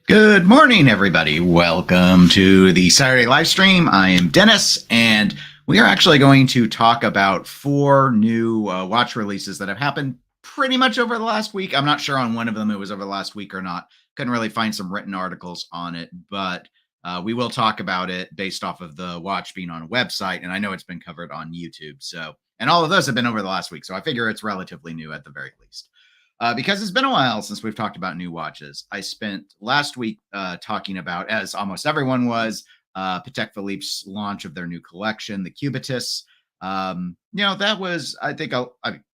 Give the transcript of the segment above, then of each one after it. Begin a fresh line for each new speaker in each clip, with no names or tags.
Good morning, everybody. Welcome to the Saturday live stream. I am Dennis, and we are actually going to talk about 4 new watch releases that have happened pretty much over the last week. I'm not sure on one of them it was over the last week or not. Couldn't really find some written articles on it, but we will talk about it based off of the watch being on a website, and I know it's been covered on YouTube. So, and all of those have been over the last week, so I figure it's relatively new at the very least. Because it's been a while since we've talked about new watches. I spent last week talking about, as almost everyone was, Patek Philippe's launch of their new collection, the Cubitus. That was, I think,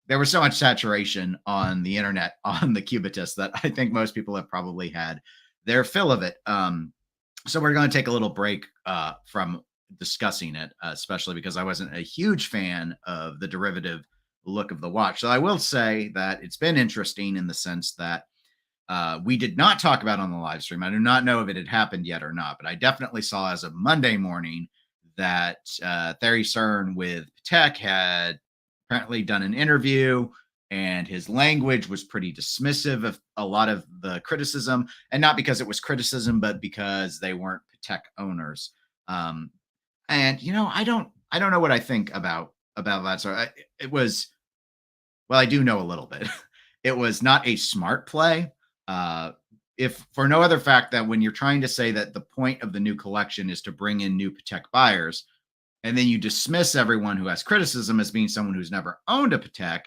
there was so much saturation on the internet on the Cubitus that I think most people have probably had their fill of it. So we're going to take a little break from discussing it, especially because I wasn't a huge fan of the derivative look of the watch. So I will say that it's been interesting in the sense that we did not talk about on the live stream. I do not know if it had happened yet or not, but I definitely saw as of Monday morning that Thierry Cern with Patek had apparently done an interview, and his language was pretty dismissive of a lot of the criticism, and not because it was criticism, but because they weren't Patek owners. And I don't know what I think about that. So it was, well, I do know a little bit. It was not a smart play. If for no other fact that when you're trying to say that the point of the new collection is to bring in new Patek buyers, and then you dismiss everyone who has criticism as being someone who's never owned a Patek,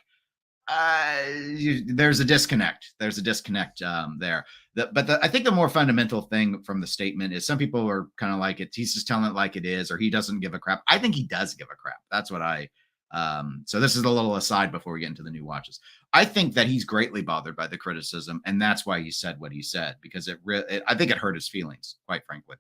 there's a disconnect. There's a disconnect there. I think the more fundamental thing from the statement is some people are kind of like he's just telling it like it is, or he doesn't give a crap. I think he does give a crap. That's what so this is a little aside before we get into the new watches. I think that he's greatly bothered by the criticism, and that's why he said what he said, because I think it hurt his feelings, quite frankly.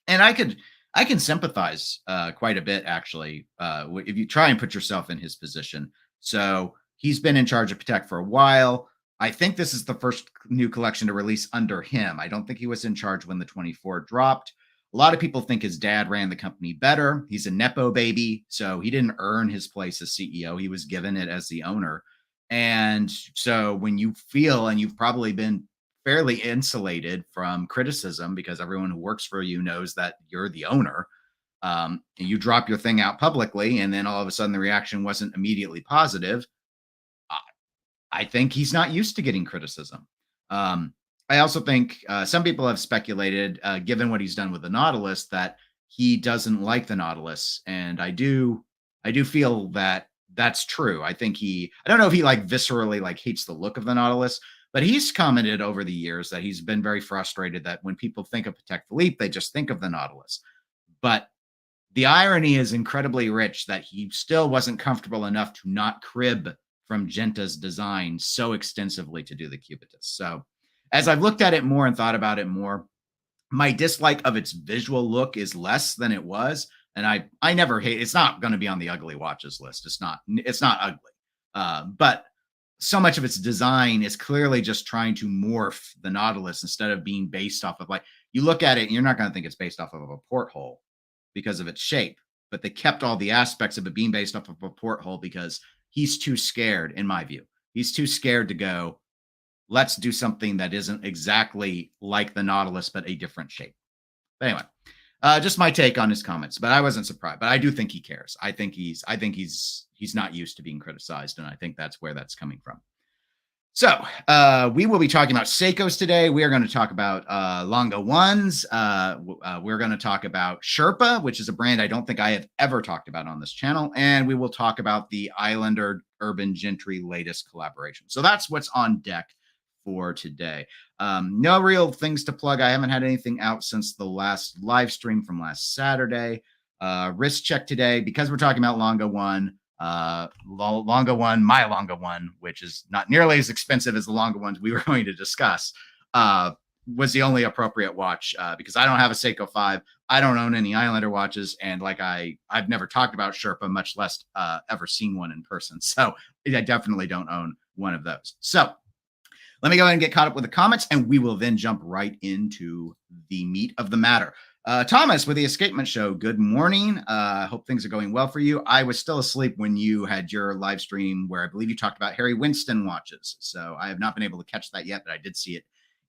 And I can sympathize quite a bit, actually, if you try and put yourself in his position. So he's been in charge of Patek for a while. I think this is the first new collection to release under him. I don't think he was in charge when the 24 dropped. A lot of people think his dad ran the company better. He's a Nepo baby, so he didn't earn his place as CEO. He was given it as the owner. And so when you feel, and you've probably been fairly insulated from criticism because everyone who works for you knows that you're the owner, and you drop your thing out publicly, and then all of a sudden the reaction wasn't immediately positive. I think he's not used to getting criticism. I also think some people have speculated, given what he's done with the Nautilus, that he doesn't like the Nautilus, and I do feel that that's true. I don't know if he viscerally hates the look of the Nautilus, but he's commented over the years that he's been very frustrated that when people think of Patek Philippe, they just think of the Nautilus. But the irony is incredibly rich that he still wasn't comfortable enough to not crib from Genta's design so extensively to do the Cubitus. So as I've looked at it more and thought about it more, my dislike of its visual look is less than it was. And I never hate, it's not going to be on the ugly watches list. It's not ugly. But so much of its design is clearly just trying to morph the Nautilus instead of being based off of, you look at it and you're not going to think it's based off of a porthole because of its shape, but they kept all the aspects of it being based off of a porthole because he's too scared, in my view. He's too scared to go, let's do something that isn't exactly like the Nautilus, but a different shape. But anyway, just my take on his comments, but I wasn't surprised, but I do think he cares. I think he's not used to being criticized, and I think that's where that's coming from. So we will be talking about Seikos today. We are going to talk about Lange Ones. We're going to talk about Sherpa, which is a brand I don't think I have ever talked about on this channel. And we will talk about the Islander Urban Gentry latest collaboration. So that's what's on deck for today. No real things to plug. I haven't had anything out since the last live stream from last Saturday. Wrist check today, because we're talking about Lange One. My Lange One, which is not nearly as expensive as the Lange ones we were going to discuss, was the only appropriate watch because I don't have a Seiko 5. I don't own any Islander watches, and I've never talked about Sherpa, much less ever seen one in person. So I definitely don't own one of those. So let me go ahead and get caught up with the comments, and we will then jump right into the meat of the matter. Thomas with the Escapement Show, good morning. Hope things are going well for you. I was still asleep when you had your live stream where I believe you talked about Harry Winston watches. So I have not been able to catch that yet, but I did see it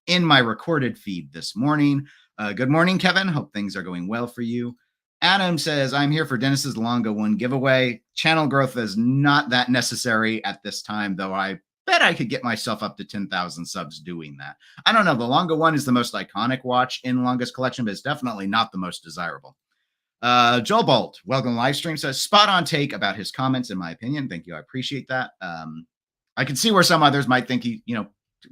in my recorded feed this morning. Good morning, Kevin. Hope things are going well for you. Adam says, I'm here for Dennis's Lange 1 giveaway. Channel growth is not that necessary at this time, though I bet I could get myself up to 10,000 subs doing that. I don't know. The Lange 1 is the most iconic watch in Lange's collection, but it's definitely not the most desirable. Joel Bolt, welcome to live stream, says, spot on take about his comments, in my opinion. Thank you. I appreciate that. I can see where some others might think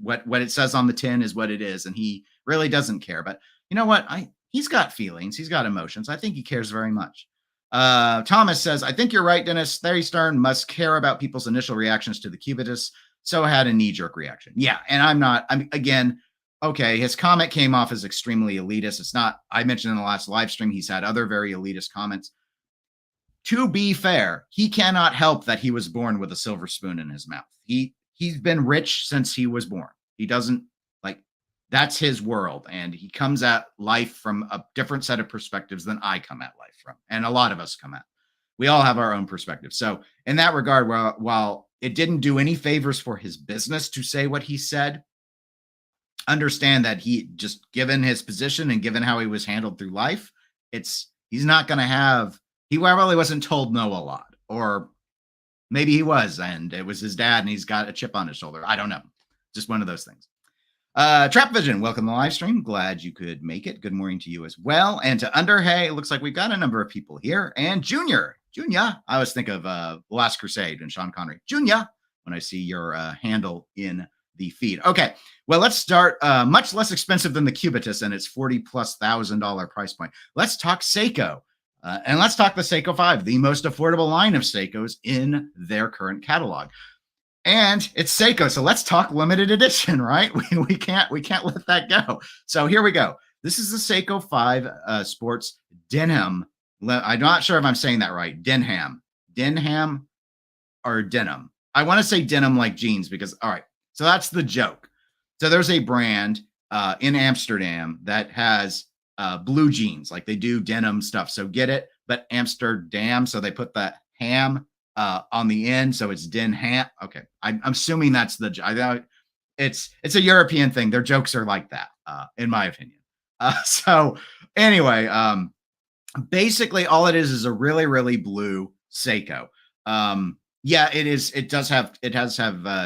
what it says on the tin is what it is, and he really doesn't care. But you know what? He's got feelings. He's got emotions. I think he cares very much. Thomas says, I think you're right, Dennis. Larry Stern must care about people's initial reactions to the Cubitus, so I had a knee-jerk reaction. Yeah, and again, okay, his comment came off as extremely elitist. It's not, I mentioned in the last live stream, he's had other very elitist comments. To be fair, he cannot help that he was born with a silver spoon in his mouth. He's been rich since he was born. He doesn't, that's his world. And he comes at life from a different set of perspectives than I come at life from. And a lot of us come at. We all have our own perspective. So in that regard, while it didn't do any favors for his business to say what he said, understand that he, just given his position and given how he was handled through life, he's not going to have, he probably wasn't told no a lot, or maybe he was, and it was his dad and he's got a chip on his shoulder. I don't know. Just one of those things. Trap Vision, welcome to the live stream. Glad you could make it. Good morning to you as well. And to Underhay, it looks like we've got a number of people here. And Junior, I always think of Last Crusade and Sean Connery. Junior, when I see your handle in the feed. Okay, well, let's start. Much less expensive than the Cubitus, and it's $40,000+ price point. Let's talk Seiko. And let's talk the Seiko 5, the most affordable line of Seikos in their current catalog. And it's Seiko, so let's talk limited edition, right? We can't let that go. So here we go. This is the Seiko 5 Sports DENHAM. I'm not sure if I'm saying that right. DENHAM or denim. I want to say denim like jeans because, all right, so that's the joke. So there's a brand in Amsterdam that has blue jeans, like they do denim stuff. So get it, but Amsterdam. So they put the ham on the end, so it's DENHAM. Okay, I'm assuming that's it's a European thing. Their jokes are like that, in my opinion. So anyway, basically all it is a really, really blue Seiko. Yeah, it is. It does have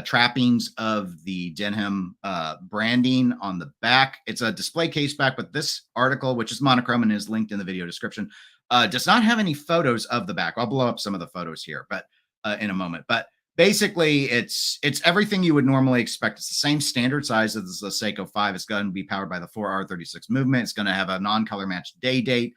trappings of the DENHAM branding on the back. It's a display case back, but this article, which is monochrome and is linked in the video description, does not have any photos of the back. I'll blow up some of the photos here, but in a moment. But basically, it's everything you would normally expect. It's the same standard size as the Seiko 5. It's going to be powered by the 4R36 movement. It's going to have a non-color matched day date.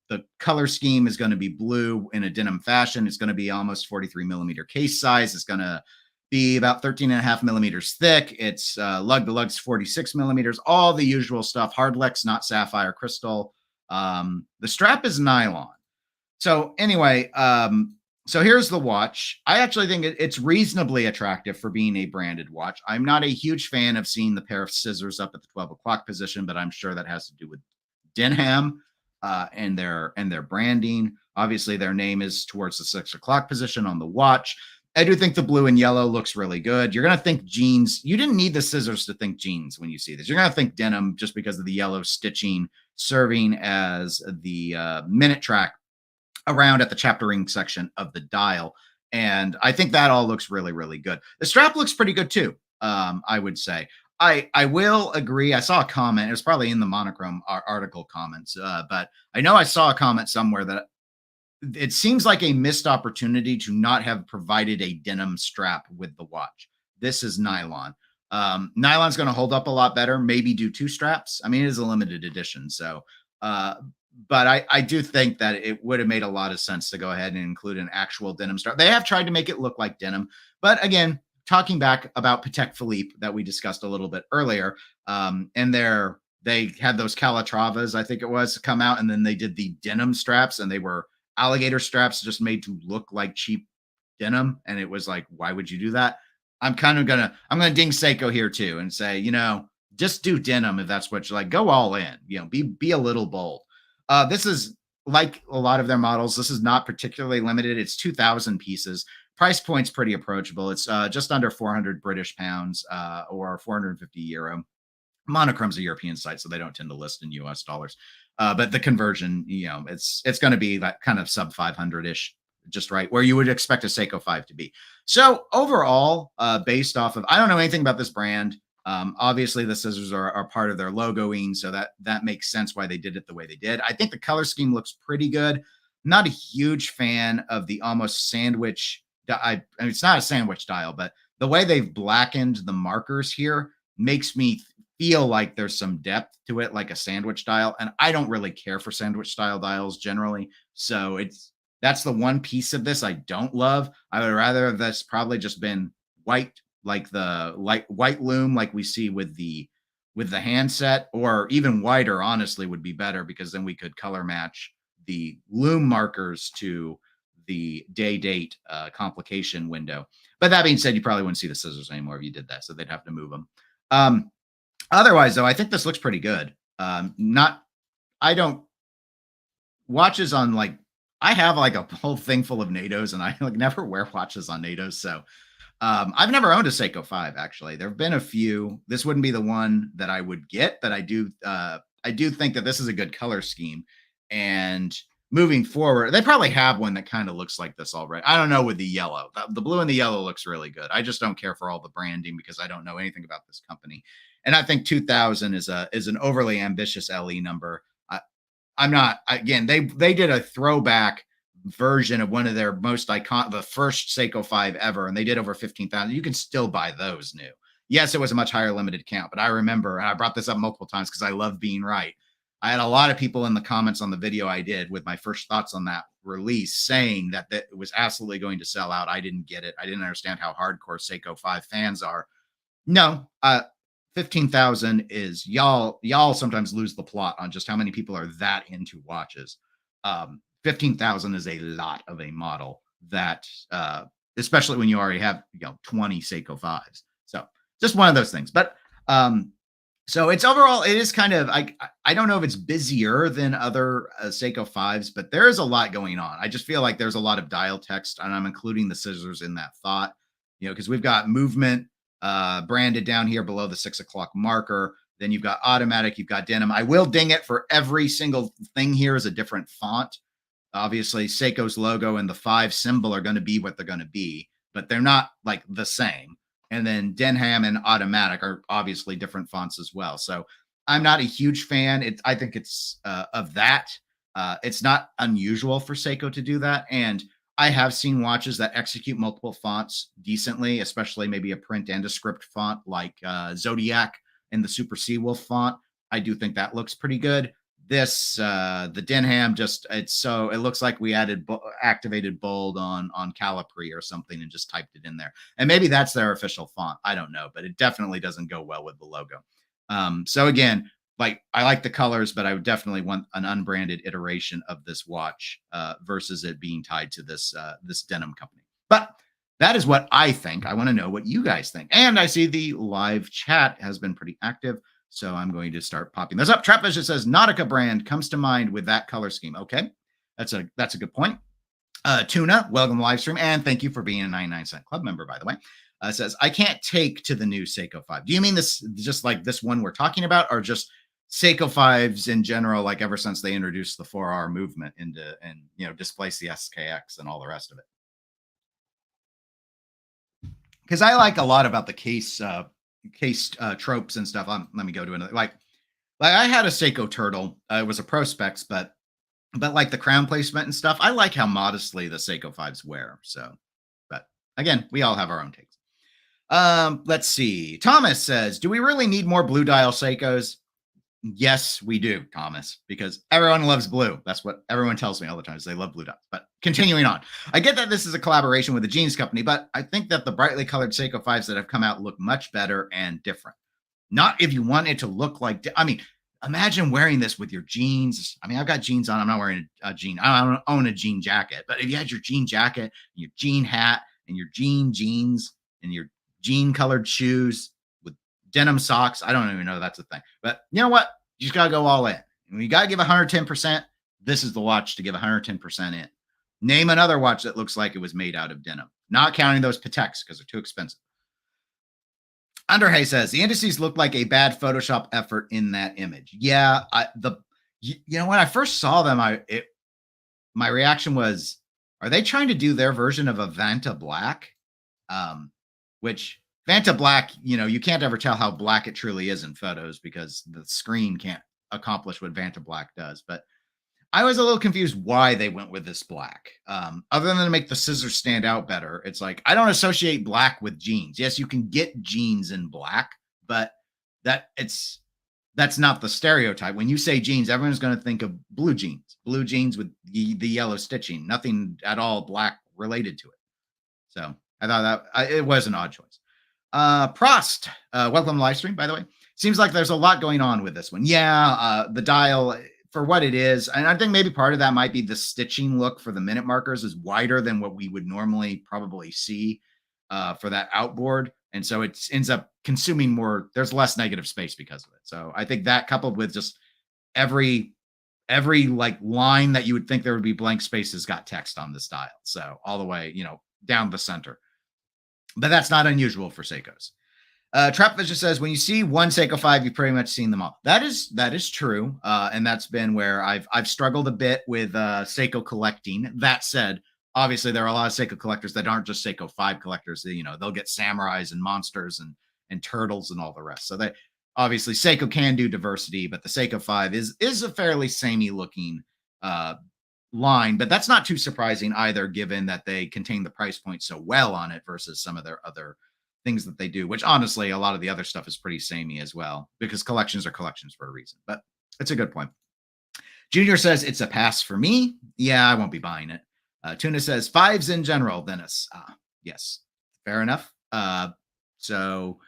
The color scheme is going to be blue in a denim fashion. It's going to be almost 43mm case size. It's going to be about 13.5mm thick. It's lug to lug's 46mm. All the usual stuff. Hardlex, not sapphire crystal. The strap is nylon. So anyway, so here's the watch. I actually think it's reasonably attractive for being a branded watch. I'm not a huge fan of seeing the pair of scissors up at the 12 o'clock position, but I'm sure that has to do with DENHAM and their branding. Obviously, their name is towards the 6 o'clock position on the watch. I do think the blue and yellow looks really good. You're going to think jeans. You didn't need the scissors to think jeans when you see this. You're going to think denim just because of the yellow stitching serving as the minute track around at the chapter ring section of the dial. And I think that all looks really, really good. The strap looks pretty good too, I would say. I will agree. I saw a comment. It was probably in the monochrome article comments, but I know I saw a comment somewhere that it seems like a missed opportunity to not have provided a denim strap with the watch. This is nylon. Nylon's going to hold up a lot better. Maybe do 2 straps. I mean, it is a limited edition. So, but I do think that it would have made a lot of sense to go ahead and include an actual denim strap. They have tried to make it look like denim, but again, talking back about Patek Philippe that we discussed a little bit earlier, and they had those Calatravas, I think it was, come out, and then they did the denim straps, and they were alligator straps just made to look like cheap denim. And it was like, why would you do that? I'm gonna ding Seiko here too and say, just do denim if that's what you like. Go all in, be a little bold. This is like a lot of their models. This is not particularly limited. It's 2,000 pieces. Price point's pretty approachable. It's just under 400 British pounds or 450 euro. Monochrome's a European site, so they don't tend to list in US dollars. But the conversion, it's going to be that kind of sub 500-ish, just right where you would expect a Seiko 5 to be. So overall, based off of, I don't know anything about this brand. Obviously, the scissors are part of their logoing, so that makes sense why they did it the way they did. I think the color scheme looks pretty good. Not a huge fan of the almost sandwich. I mean, it's not a sandwich dial, but the way they've blackened the markers here makes me feel like there's some depth to it, like a sandwich dial. And I don't really care for sandwich style dials generally. So that's the one piece of this I don't love. I would rather have this probably just been white, like the white loom, like we see with the handset, or even whiter, honestly, would be better, because then we could color match the loom markers to the day date complication window. But that being said, you probably wouldn't see the scissors anymore if you did that, so they'd have to move them. Otherwise, though, I think this looks pretty good. I don't watches on, like, I have like a whole thing full of NATOs, and I like never wear watches on NATOs. So I've never owned a Seiko 5, actually. There have been a few. This wouldn't be the one that I would get, but I do think that this is a good color scheme. And moving forward, they probably have one that kind of looks like this already. I don't know with the yellow. The blue and the yellow looks really good. I just don't care for all the branding because I don't know anything about this company. And I think 2000 is an overly ambitious LE number. I'm not, again, they did a throwback version of one of their most iconic, the first Seiko 5 ever, and they did over 15,000. You can still buy those new. Yes, it was a much higher limited count, but I remember, and I brought this up multiple times because I love being right. I had a lot of people in the comments on the video I did with my first thoughts on that release saying that it was absolutely going to sell out. I didn't get it. I didn't understand how hardcore Seiko 5 fans are. No, 15,000 is y'all sometimes lose the plot on just how many people are that into watches. 15,000 is a lot of a model that, especially when you already have 20 Seiko 5s. So just one of those things. But so it's overall, it is kind of, I don't know if it's busier than other Seiko 5s, but there is a lot going on. I just feel like there's a lot of dial text, and I'm including the scissors in that thought, because we've got movement branded down here below the 6 o'clock marker. Then you've got automatic, you've got denim. I will ding it for every single thing here is a different font. Obviously, Seiko's logo and the 5 symbol are going to be what they're going to be, but they're not like the same. And then Denham and automatic are obviously different fonts as well. So I'm not a huge fan. I think it's of that. It's not unusual for Seiko to do that. And I have seen watches that execute multiple fonts decently, especially maybe a print and a script font like Zodiac and the Super Seawolf font. I do think that looks pretty good. This, the Denham, it looks like we activated bold on Calipari or something and just typed it in there. And maybe that's their official font. I don't know, but it definitely doesn't go well with the logo. So again, like, I like the colors, but I would definitely want an unbranded iteration of this watch versus it being tied to this denim company. But that is what I think. I want to know what you guys think. And I see the live chat has been pretty active, so I'm going to start popping those up. Trapvision says Nautica brand comes to mind with that color scheme. Okay, that's a good point. Tuna, welcome to live stream, and thank you for being a 99-cent club member, by the way. Says, I can't take to the new Seiko 5. Do you mean this just like this one we're talking about, or just Seiko 5s in general, like ever since they introduced the 4R movement and displaced the SKX and all the rest of it? Because I like a lot about the case tropes and stuff. Let me go to another. Like I had a Seiko Turtle. It was a Prospex, but like the crown placement and stuff, I like how modestly the Seiko 5s wear. So, but again, we all have our own takes. Let's see. Thomas says, do we really need more blue dial Seikos? Yes, we do, Thomas, because everyone loves blue. That's what everyone tells me all the time, is they love blue dots. But continuing on, I get that this is a collaboration with a jeans company, but I think that the brightly colored Seiko 5s that have come out look much better and different. Not if you want it to look like, imagine wearing this with your jeans. I've got jeans on. I'm not wearing a jean. I don't own a jean jacket, but if you had your jean jacket, and your jean hat, and your jeans, and your jean colored shoes with denim socks, I don't even know that's a thing. But you know what? You just got to go all in. When you got to give 110%, this is the watch to give 110% in. Name another watch that looks like it was made out of denim. Not counting those Pateks because they're too expensive. Underhay says the indices look like a bad Photoshop effort in that image. Yeah, you know when I first saw them, my reaction was, are they trying to do their version of a Vanta Black? Which Vanta Black, you can't ever tell how black it truly is in photos because the screen can't accomplish what Vanta Black does. But I was a little confused why they went with this black. Other than to make the scissors stand out better, it's like I don't associate black with jeans. Yes, you can get jeans in black, but that's not the stereotype. When you say jeans, everyone's going to think of blue jeans with the yellow stitching, nothing at all black related to it. So I thought that it was an odd choice. Prost, welcome to live stream, by the way. Seems like there's a lot going on with this one. Yeah, the dial for what it is, and I think maybe part of that might be the stitching look for the minute markers is wider than what we would normally probably see for that outboard. And so it ends up consuming more. There's less negative space because of it. So I think that coupled with just every like line that you would think there would be blank spaces got text on this dial. So all the way, down the center. But that's not unusual for Seikos. Trapvision says, when you see one Seiko 5, you've pretty much seen them all. That is true. And that's been where I've struggled a bit with Seiko collecting. That said, obviously there are a lot of Seiko collectors that aren't just Seiko 5 collectors. They'll get samurais and monsters and turtles and all the rest. So obviously Seiko can do diversity, but the Seiko 5 is a fairly samey looking line, but that's not too surprising either, given that they contain the price point so well on it versus some of their other things that they do, which honestly, a lot of the other stuff is pretty samey as well, because collections are collections for a reason. But it's a good point. Junior says it's a pass for me. Yeah, I won't be buying it. Tuna says 5s in general, Dennis. Yes, fair enough. So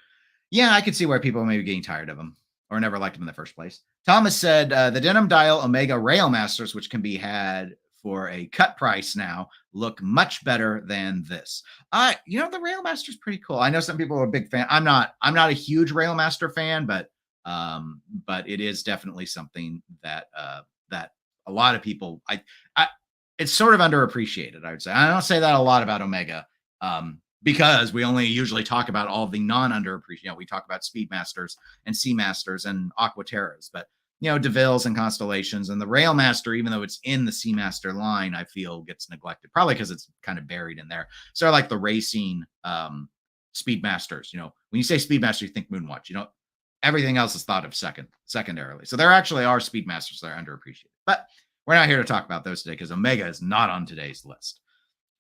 yeah, I could see where people may be getting tired of them or never liked them in the first place. Thomas said the Denim Dial Omega Railmasters, which can be had for a cut price now, look much better than this. The Railmaster is pretty cool. I know some people are a big fan. I'm not a huge Railmaster fan, but it is definitely something that that a lot of people it's sort of underappreciated, I would say. I don't say that a lot about Omega, because we only usually talk about all the non-underappreciated. We talk about Speedmasters and Seamasters and Aquaterras, but DeVilles and Constellations and the Railmaster, even though it's in the Seamaster line, I feel gets neglected, probably because it's kind of buried in there. So like the racing Speedmasters, when you say Speedmaster, you think Moonwatch, everything else is thought of secondarily. So there actually are Speedmasters that are underappreciated, but we're not here to talk about those today because Omega is not on today's list.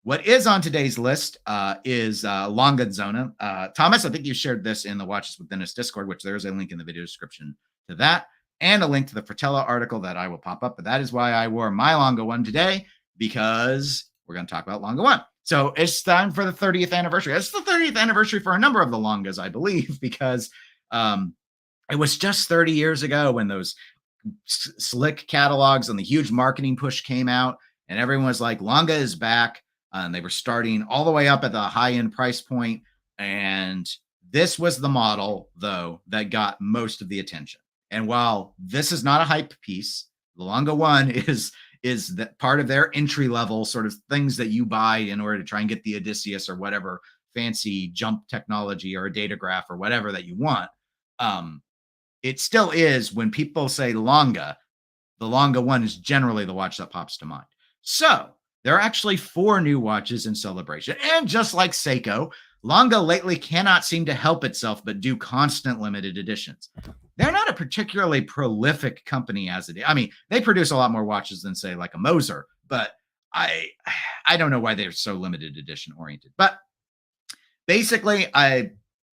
What is on today's list is Lange Shne. Thomas, I think you shared this in the Watches with Dennis Discord, which there's a link in the video description to that, and a link to the Fratello article that I will pop up. But that is why I wore my Lange 1 today, because we're going to talk about Lange 1. So it's time for the 30th anniversary. It's the 30th anniversary for a number of the Langes, I believe, because it was just 30 years ago when those slick catalogs and the huge marketing push came out, and everyone was like, Lange is back. And they were starting all the way up at the high-end price point. And this was the model, though, that got most of the attention. And while this is not a hype piece, the Lange 1 is that part of their entry-level sort of things that you buy in order to try and get the Odysseus or whatever fancy jump technology or a data graph or whatever that you want. It still is, when people say Lange, the Lange 1 is generally the watch that pops to mind. So there are actually 4 new watches in celebration. And just like Seiko, Lange lately cannot seem to help itself but do constant limited editions. They're not a particularly prolific company as it is. I mean, they produce a lot more watches than, say, like a Moser, but I don't know why they're so limited edition oriented. But basically,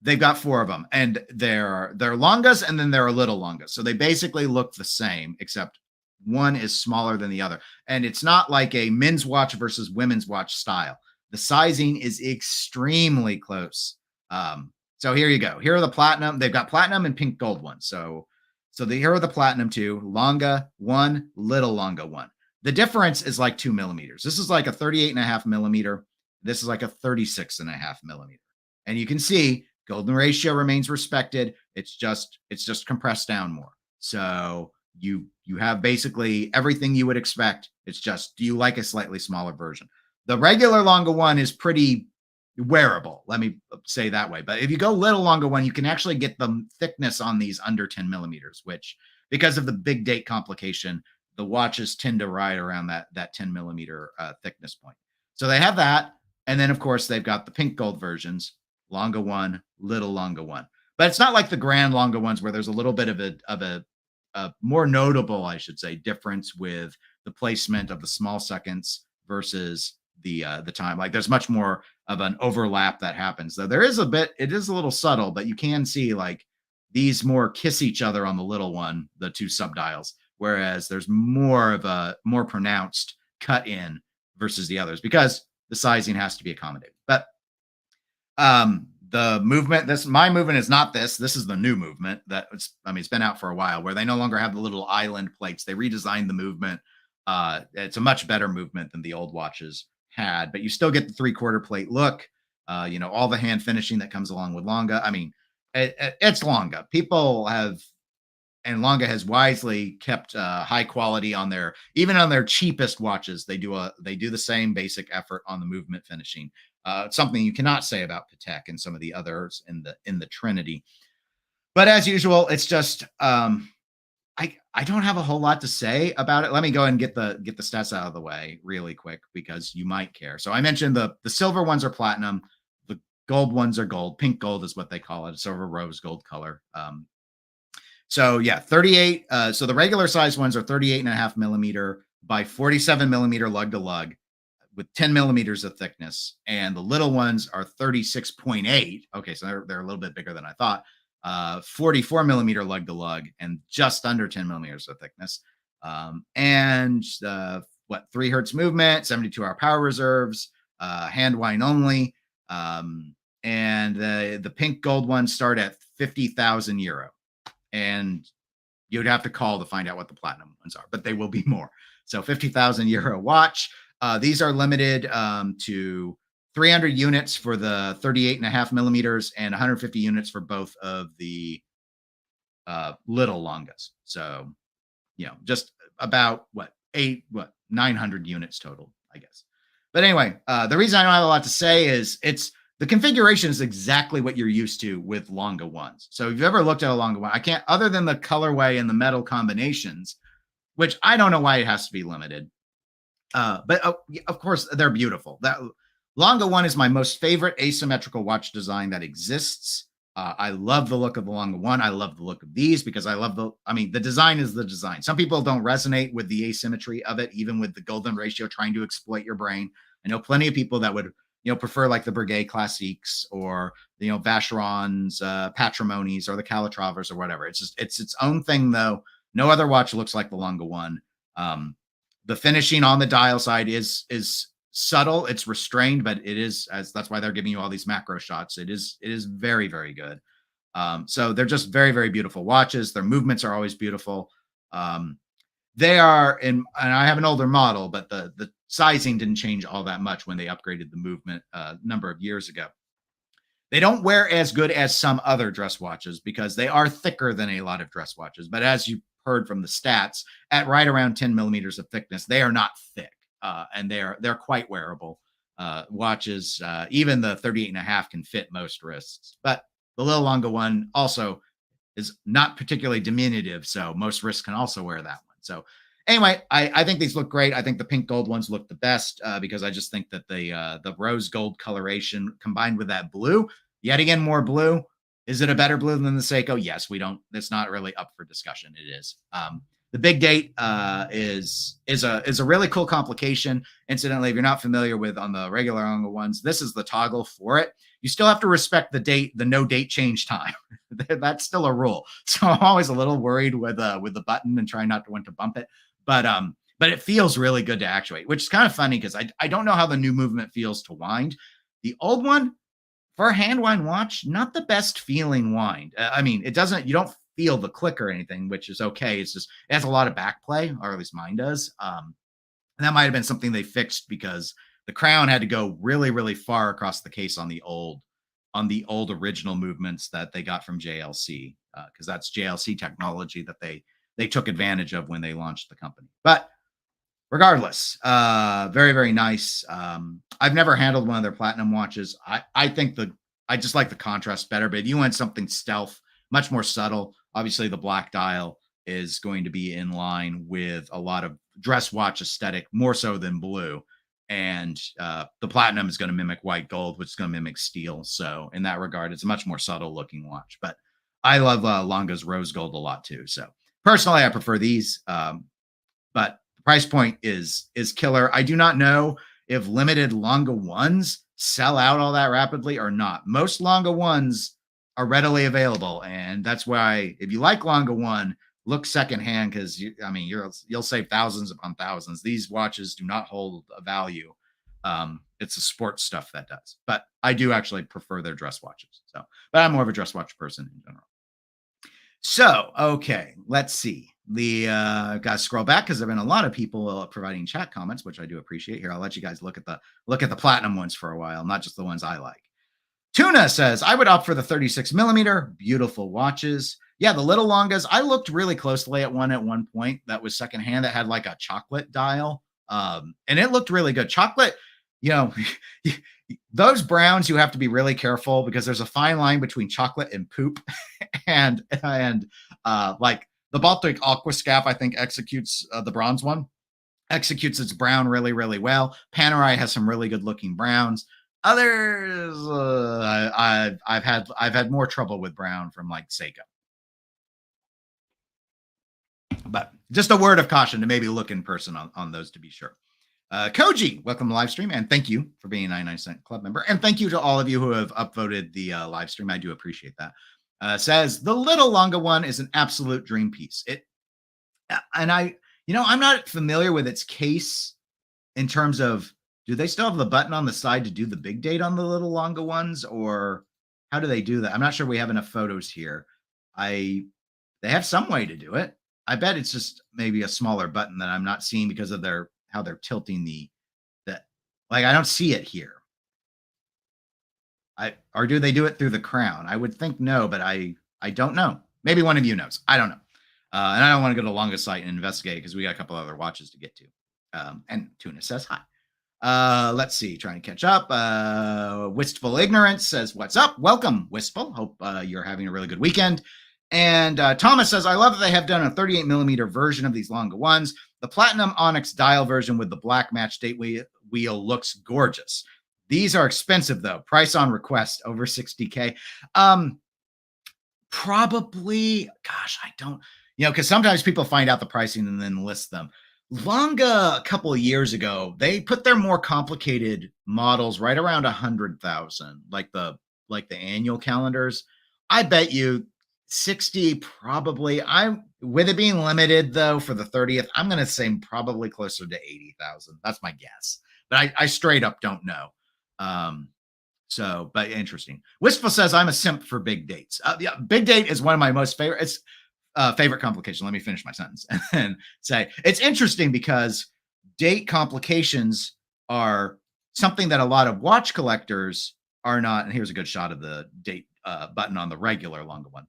they've got 4 of them, and they're Langes, and then there are little Langes. So they basically look the same, except one is smaller than the other. And it's not like a men's watch versus women's watch style. The sizing is extremely close. So here you go. Here are the platinum. They've got platinum and pink gold ones. So here are the platinum 2, Lange 1, little Lange 1. The difference is like 2 millimeters. This is like a 38.5 millimeter. This is like a 36.5 millimeter. And you can see golden ratio remains respected. It's just compressed down more. So you have basically everything you would expect. It's just, do you like a slightly smaller version? The regular Lange 1 is pretty wearable. Let me say that way. But if you go little longer one, you can actually get the thickness on these under 10 millimeters, which because of the big date complication, the watches tend to ride around that 10 millimeter thickness point. So they have that. And then of course they've got the pink gold versions, Longa one, little Longa one. But it's not like the grand Longa ones where there's a little bit of a more notable, I should say, difference with the placement of the small seconds versus the time. Like there's much more of an overlap that happens. Though there is a bit, it is a little subtle, but you can see like these more kiss each other on the little one, the two subdials, whereas there's more of a more pronounced cut in versus the others because the sizing has to be accommodated. But the movement, my movement is not this. This is the new movement that it's been out for a while where they no longer have the little island plates. They redesigned the movement. It's a much better movement than the old watches had, but you still get the 3/4 plate look. All the hand finishing that comes along with Longa. I mean, it's Longa. People have, and Longa has wisely kept high quality on even on their cheapest watches. They do the same basic effort on the movement finishing. Something you cannot say about Patek and some of the others in the Trinity. But as usual, it's just I don't have a whole lot to say about it. Let me go and get the stats out of the way really quick because you might care. So I mentioned the silver ones are platinum, the gold ones are gold. Pink gold is what they call it. It's sort of a rose gold color. So yeah, 38. So the regular size ones are 38.5 millimeter by 47 millimeter lug to lug with 10 millimeters of thickness, and the little ones are 36.8. Okay, so they're a little bit bigger than I thought. 44 millimeter lug to lug and just under 10 millimeters of thickness. And 3 hertz movement, 72-hour power reserves, hand wine only. And the pink gold ones start at 50,000 euro. And you'd have to call to find out what the platinum ones are, but they will be more. So 50,000 euro watch. These are limited to 300 units for the 38.5 millimeters and 150 units for both of the little Longas. So, just about 900 units total, I guess. But anyway, the reason I don't have a lot to say is the configuration is exactly what you're used to with Longa ones. So if you've ever looked at a Longa one, I can't, other than the colorway and the metal combinations, which I don't know why it has to be limited. But of course, they're beautiful. That Longa one is my most favorite asymmetrical watch design that exists. I love the look of the Longa one. I love the look of these because the design is the design. Some people don't resonate with the asymmetry of it, even with the golden ratio trying to exploit your brain. I know plenty of people that would, prefer like the Breguet Classiques or, Vacherons, Patrimonies or the Calatravers or whatever. It's its own thing though. No other watch looks like the Longa one. The finishing on the dial side is subtle. It's restrained, but it is that's why they're giving you all these macro shots. It is very, very good. So they're just very, very beautiful watches. Their movements are always beautiful. They are and I have an older model, but the sizing didn't change all that much when they upgraded the movement a number of years ago. They don't wear as good as some other dress watches because they are thicker than a lot of dress watches. But as you heard from the stats, at right around 10 millimeters of thickness, they are not thick, and they're quite wearable watches. Even the 38.5 can fit most wrists, but the little Longa one also is not particularly diminutive, so most wrists can also wear that one. So anyway, I think these look great. I think the pink gold ones look the best because I just think that the rose gold coloration combined with that blue, yet again more blue. Is it a better blue than the Seiko? Yes, it's not really up for discussion. It is. The big date is a really cool complication. Incidentally, if you're not familiar with on the regular Longa ones, this is the toggle for it. You still have to respect the no date change time. That's still a rule. So I'm always a little worried with the button and trying not to want to bump it. But it feels really good to actuate, which is kind of funny because I don't know how the new movement feels to wind. The old one, for a hand wind watch, not the best feeling wind. You don't feel the click or anything, which is okay. It's just, it has a lot of back play, or at least mine does. And that might've been something they fixed because the crown had to go really, really far across the case on the old original movements that they got from JLC. Cause that's JLC technology that they took advantage of when they launched the company. But regardless, very, very nice. I've never handled one of their platinum watches. I think I just like the contrast better, but if you want something stealth, much more subtle, obviously the black dial is going to be in line with a lot of dress watch aesthetic, more so than blue. And the platinum is going to mimic white gold, which is going to mimic steel. So in that regard, it's a much more subtle looking watch. But I love Lange's rose gold a lot too. So personally, I prefer these. But the price point is killer. I do not know if limited Lange ones sell out all that rapidly or not. Most Lange ones are readily available, and that's why if you like Lange one, look secondhand because you'll save thousands upon thousands. These watches do not hold a value. It's the sports stuff that does, but I do actually prefer their dress watches. So, but I'm more of a dress watch person in general. So, okay, let's see. Got to scroll back because there have been a lot of people providing chat comments, which I do appreciate. Here, I'll let you guys look at the platinum ones for a while, not just the ones I like. Tuna says, I would opt for the 36 millimeter. Beautiful watches. Yeah, the little Langes. I looked really closely at one point that was secondhand that had like a chocolate dial. And it looked really good. Chocolate, those browns, you have to be really careful because there's a fine line between chocolate and poop. and like the Baltic Aquascap, I think executes the bronze one, executes its brown really, really well. Panerai has some really good looking browns. Others, I've had more trouble with brown from like Seiko. But just a word of caution to maybe look in person on those to be sure. Koji, welcome to live stream, and thank you for being a 99-cent club member. And thank you to all of you who have upvoted the live stream. I do appreciate that. Says the little Lange one is an absolute dream piece. I'm not familiar with its case in terms of, do they still have the button on the side to do the big date on the little Lange ones, or how do they do that? I'm not sure we have enough photos here. They have some way to do it. I bet it's just maybe a smaller button that I'm not seeing because of how they're tilting I don't see it here. Or do they do it through the crown? I would think no, but I don't know. Maybe one of you knows. I don't know. And I don't want to go to Lange site and investigate because we got a couple other watches to get to. And Tuna says hi. Let's see, trying to catch up. Wistful Ignorance says, what's up? Welcome, Wistful. Hope you're having a really good weekend. And Thomas says, I love that they have done a 38 millimeter version of these Lange ones. The platinum onyx dial version with the black match date wheel looks gorgeous. These are expensive though. Price on request over 60K. Probably, gosh, I don't, because sometimes people find out the pricing and then list them. Lange a couple of years ago, they put their more complicated models right around 100,000, like the annual calendars. I bet you 60 probably. With it being limited though for the 30th, I'm going to say probably closer to 80,000. That's my guess, but I straight up don't know. But interesting. Wistful says, I'm a simp for big dates. Yeah, big date is one of my most favorite complication. Let me finish my sentence and then say it's interesting because date complications are something that a lot of watch collectors are not. And here's a good shot of the date button on the regular Lange one.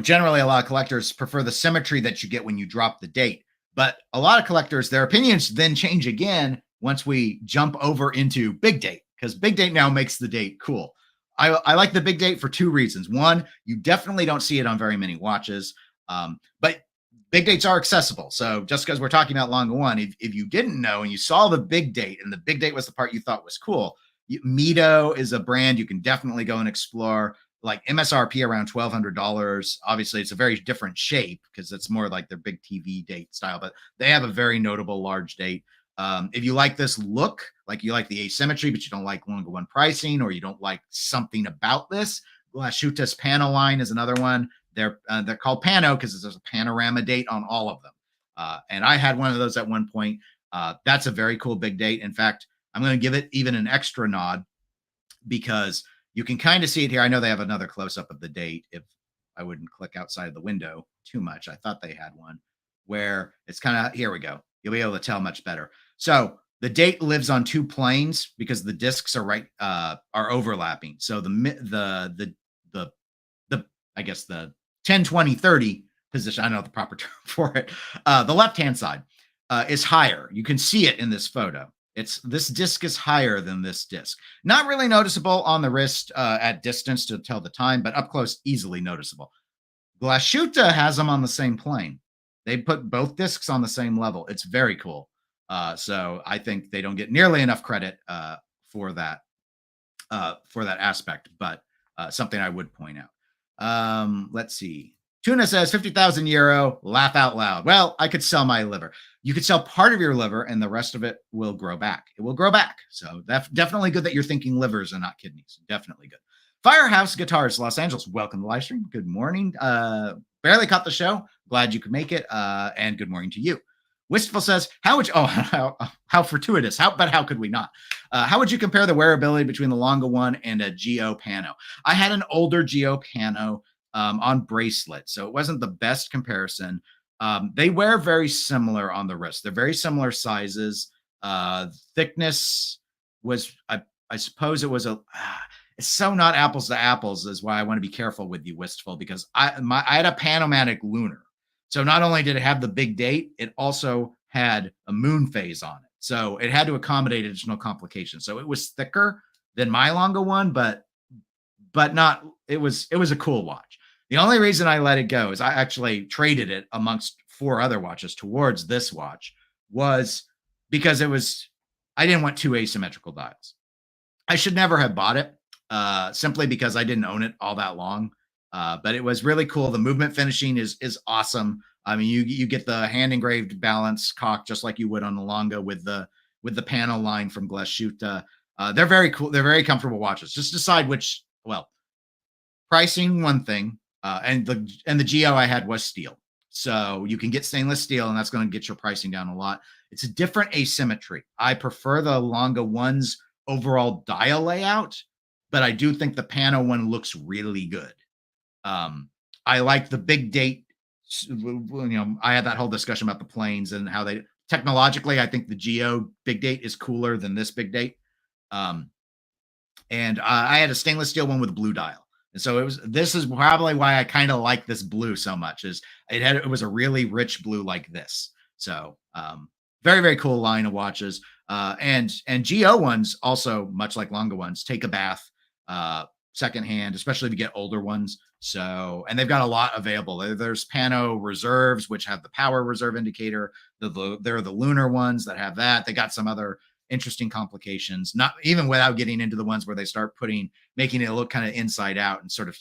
Generally a lot of collectors prefer the symmetry that you get when you drop the date, but a lot of collectors, their opinions then change again once we jump over into big date, because big date now makes the date cool. I like the big date for two reasons. One, you definitely don't see it on very many watches, but big dates are accessible. So just because we're talking about Lange one, if you didn't know and you saw the big date and the big date was the part you thought was cool, Mito is a brand you can definitely go and explore. Like MSRP around $1,200. Obviously, it's a very different shape because it's more like their big TV date style, but they have a very notable large date. If you like this look, like you like the asymmetry, but you don't like Lange one pricing, or you don't like something about this, Cubitus Pano line is another one. They're called Pano because there's a panorama date on all of them. And I had one of those at one point. That's a very cool big date. In fact, I'm going to give it even an extra nod because you can kind of see it here. I know they have another close-up of the date if I wouldn't click outside of the window too much. I thought they had one where it's kind of, here we go. You'll be able to tell much better. So the date lives on two planes because the discs are are overlapping. So the I guess the 10, 20, 30 position, I don't know the proper term for it. The left-hand side, is higher. You can see it in this photo. This disc is higher than this disc. Not really noticeable on the wrist at distance to tell the time, but up close, easily noticeable. Glashuta has them on the same plane. They put both discs on the same level. It's very cool. So I think they don't get nearly enough credit for that aspect, but something I would point out. Let's see. Tuna says 50,000 euro, laugh out loud. Well, I could sell my liver. You could sell part of your liver and the rest of it will grow back. It will grow back. So that's definitely good that you're thinking livers and not kidneys. Definitely good. Firehouse Guitars, Los Angeles. Welcome to the live stream. Good morning. Barely caught the show. Glad you could make it. And good morning to you. Wistful says, how fortuitous. How could we not? How would you compare the wearability between the Lange one and a Geo Pano? I had an older Geo Pano on bracelet, so it wasn't the best comparison. They wear very similar on the wrist. They're very similar sizes. Thickness was, I suppose it was it's so not apples to apples, is why I want to be careful with you, Wistful, because I had a Panomatic Lunar. So not only did it have the big date, it also had a moon phase on it. So it had to accommodate additional complications. So it was thicker than my Lange one, but not, it was a cool watch. The only reason I let it go is I actually traded it amongst 4 other watches towards this watch was because I didn't want 2 asymmetrical dials. I should never have bought it simply because I didn't own it all that long. But it was really cool. The movement finishing is awesome. I mean, you get the hand engraved balance cock just like you would on the Lange with the panel line from Glashuta. They're very cool. They're very comfortable watches. Just decide which. Well, pricing one thing, and the Geo I had was steel, so you can get stainless steel, and that's going to get your pricing down a lot. It's a different asymmetry. I prefer the Lange one's overall dial layout, but I do think the Pano one looks really good. I like the big date. I had that whole discussion about the planes and how they technologically, I think the Geo big date is cooler than this big date. And I had a stainless steel one with a blue dial. And so this is probably why I kind of like this blue so much, is it was a really rich blue like this. So, very, very cool line of watches. And Geo ones also, much like Lange ones, take a bath, secondhand, especially to get older ones. So, and they've got a lot available. There's Pano reserves, which have the power reserve indicator. There are the lunar ones that have that. They got some other interesting complications, not even without getting into the ones where they start making it look kind of inside out and sort of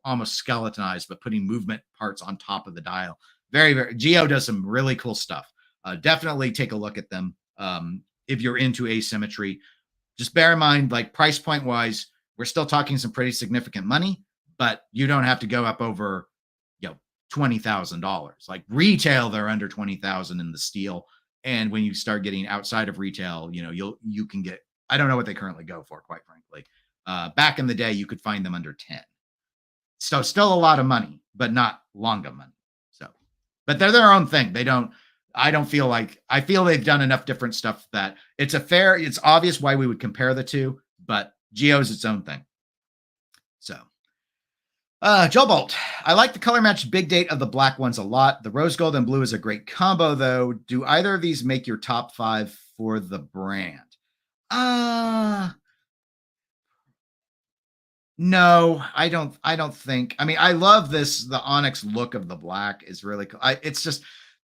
almost skeletonized, but putting movement parts on top of the dial. Very, very, Geo does some really cool stuff. Definitely take a look at them. If you're into asymmetry, just bear in mind, like price point wise, we're still talking some pretty significant money, but you don't have to go up over, $20,000. Like retail, they're under 20,000 in the steel. And when you start getting outside of retail, you can get, I don't know what they currently go for, quite frankly. Back in the day, you could find them under 10. So still a lot of money, but not Lange money. So, but they're their own thing. I feel they've done enough different stuff that it's obvious why we would compare the two, but Geo's its own thing. So, Joe Bolt, I like the color match big date of the black ones a lot. The rose gold and blue is a great combo, though. Do either of these make your top 5 for the brand? No, I don't think. I mean, I love this. The onyx look of the black is really cool. It's just,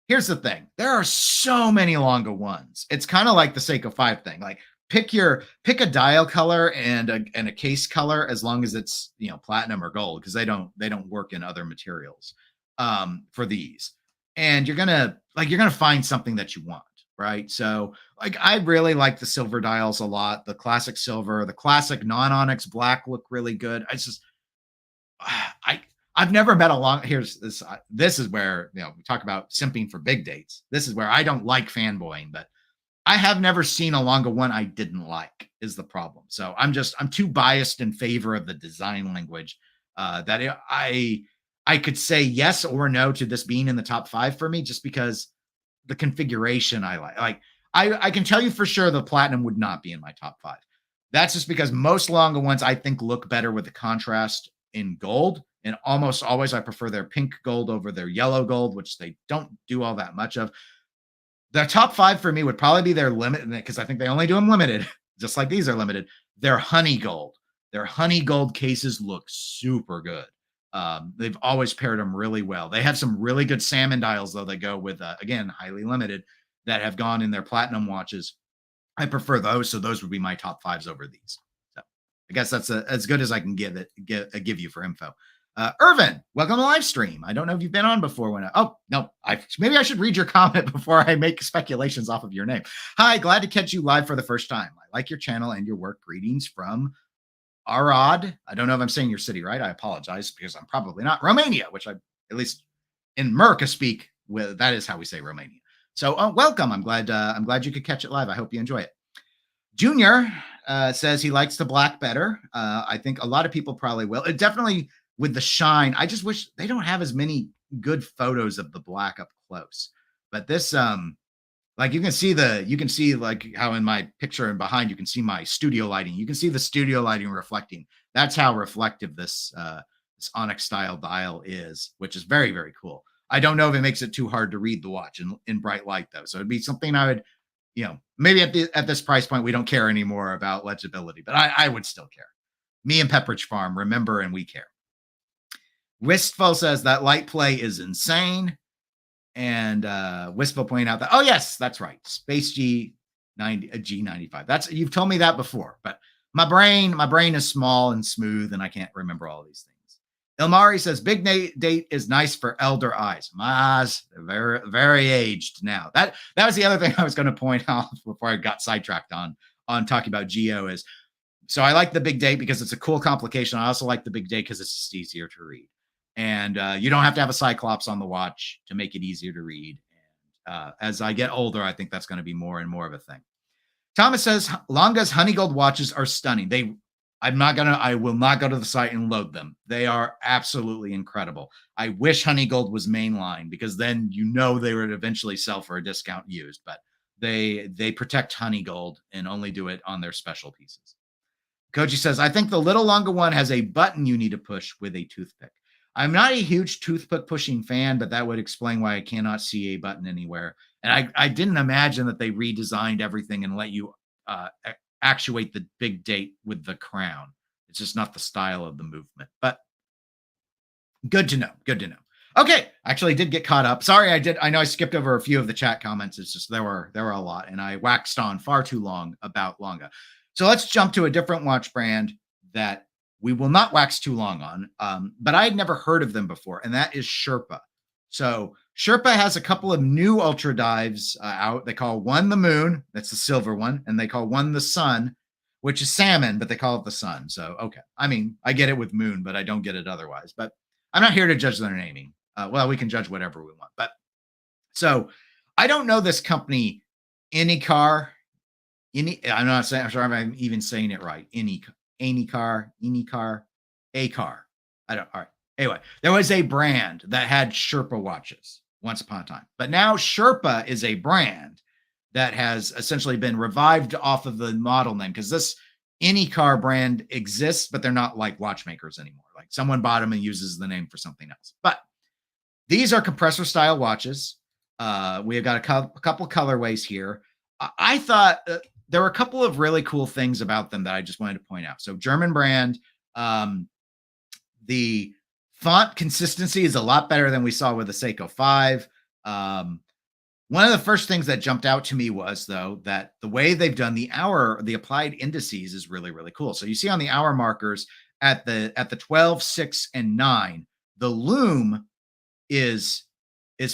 here's the thing. There are so many Lange ones. It's kind of like the Seiko 5 thing. Like, pick a dial color and a case color, as long as it's platinum or gold, because they don't work in other materials for these. And you're gonna find something that you want, right? So like, I really like the silver dials a lot. The classic silver, the classic non-onyx black look really good. I've never met here's this. This is where we talk about simping for big dates. This is where I don't like fanboying, but I have never seen a Lange one I didn't like, is the problem. So I'm too biased in favor of the design language that I could say yes or no to this being in the top 5 for me, just because the configuration I like. Like, I can tell you for sure the platinum would not be in my top 5. That's just because most Lange ones I think look better with the contrast in gold. And almost always I prefer their pink gold over their yellow gold, which they don't do all that much of. The top 5 for me would probably be their limited, because I think they only do them limited, just like these are limited. They're honey gold. Their honey gold cases look super good. They've always paired them really well. They have some really good salmon dials, though, that go with, again, highly limited, that have gone in their platinum watches. I prefer those, so those would be my top 5s over these. So I guess that's as good as I can give you for info. Irvin, welcome to live stream. I don't know if you've been on before. Maybe I should read your comment before I make speculations off of your name. Hi, glad to catch you live for the first time. I like your channel and your work. Greetings from Arad. I don't know if I'm saying your city right. I apologize, because I'm probably not. Romania, which I, at least in Merca speak, with, that is how we say Romania. So welcome. I'm glad you could catch it live. I hope you enjoy it. Junior says he likes the black better. I think a lot of people probably will. It definitely, with the shine, I just wish they don't have as many good photos of the black up close. But this, like you can see like how in my picture and behind, you can see my studio lighting. You can see the studio lighting reflecting. That's how reflective this Onyx style dial is, which is very, very cool. I don't know if it makes it too hard to read the watch in bright light, though. So it'd be something I would, maybe at this price point, we don't care anymore about legibility, but I would still care. Me and Pepperidge Farm, remember, and we care. Wistful says that light play is insane. And Wistful pointing out that, oh, yes, that's right. Space G95. You've told me that before, but my brain is small and smooth, and I can't remember all these things. Ilmari says, big date is nice for elder eyes. My eyes are very, very aged now. That was the other thing I was going to point out before I got sidetracked on talking about Geo is, so I like the big date because it's a cool complication. I also like the big date because it's just easier to read. And you don't have to have a Cyclops on the watch to make it easier to read. And as I get older, I think that's going to be more and more of a thing. Thomas says, Lange's honey gold watches are stunning. I will not go to the site and load them. They are absolutely incredible. I wish honey gold was mainline, because then they would eventually sell for a discount used, but they protect honey gold and only do it on their special pieces. Koji says, I think the little Lange one has a button you need to push with a toothpick. I'm not a huge toothpick pushing fan, but that would explain why I cannot see a button anywhere. And I didn't imagine that they redesigned everything and let you actuate the big date with the crown. It's just not the style of the movement, but good to know. Good to know. Okay, actually did get caught up. Sorry, I know I skipped over a few of the chat comments. It's just there were a lot, and I waxed on far too long about Lange. So let's jump to a different watch brand that we will not wax too long on, but I had never heard of them before, and that is Sherpa. So Sherpa has a couple of new Ultra Dives out. They call one the Moon, that's the silver one, and they call one the Sun, which is salmon, but they call it the Sun. So, okay. I mean, I get it with Moon, but I don't get it otherwise. But I'm not here to judge their naming. Well, we can judge whatever we want. But so I don't know this company, Anycar. I'm not saying, I'm sure I'm even saying it right. Anycar. I don't. All right. Anyway, there was a brand that had Sherpa watches once upon a time, but now Sherpa is a brand that has essentially been revived off of the model name, because this Anycar brand exists, but they're not like watchmakers anymore. Like someone bought them and uses the name for something else. But these are compressor style watches. We have got a couple colorways here. I thought there were a couple of really cool things about them that I just wanted to point out. So German brand, the font consistency is a lot better than we saw with the Seiko 5. One of the first things that jumped out to me was, though, that the way they've done the applied indices is really, really cool. So you see on the hour markers at the 12, 6, and 9, the loom is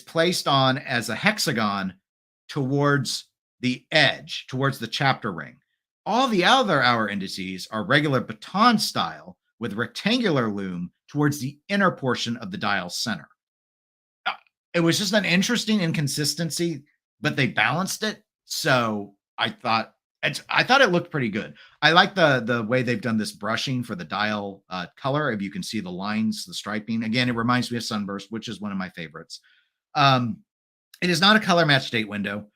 placed on as a hexagon towards the edge, towards the chapter ring. All the other hour indices are regular baton style with rectangular loom towards the inner portion of the dial center. It was just an interesting inconsistency, but they balanced it. So I thought it looked pretty good. I like the way they've done this brushing for the dial color. If you can see the lines, the striping. Again, it reminds me of Sunburst, which is one of my favorites. It is not a color match date window.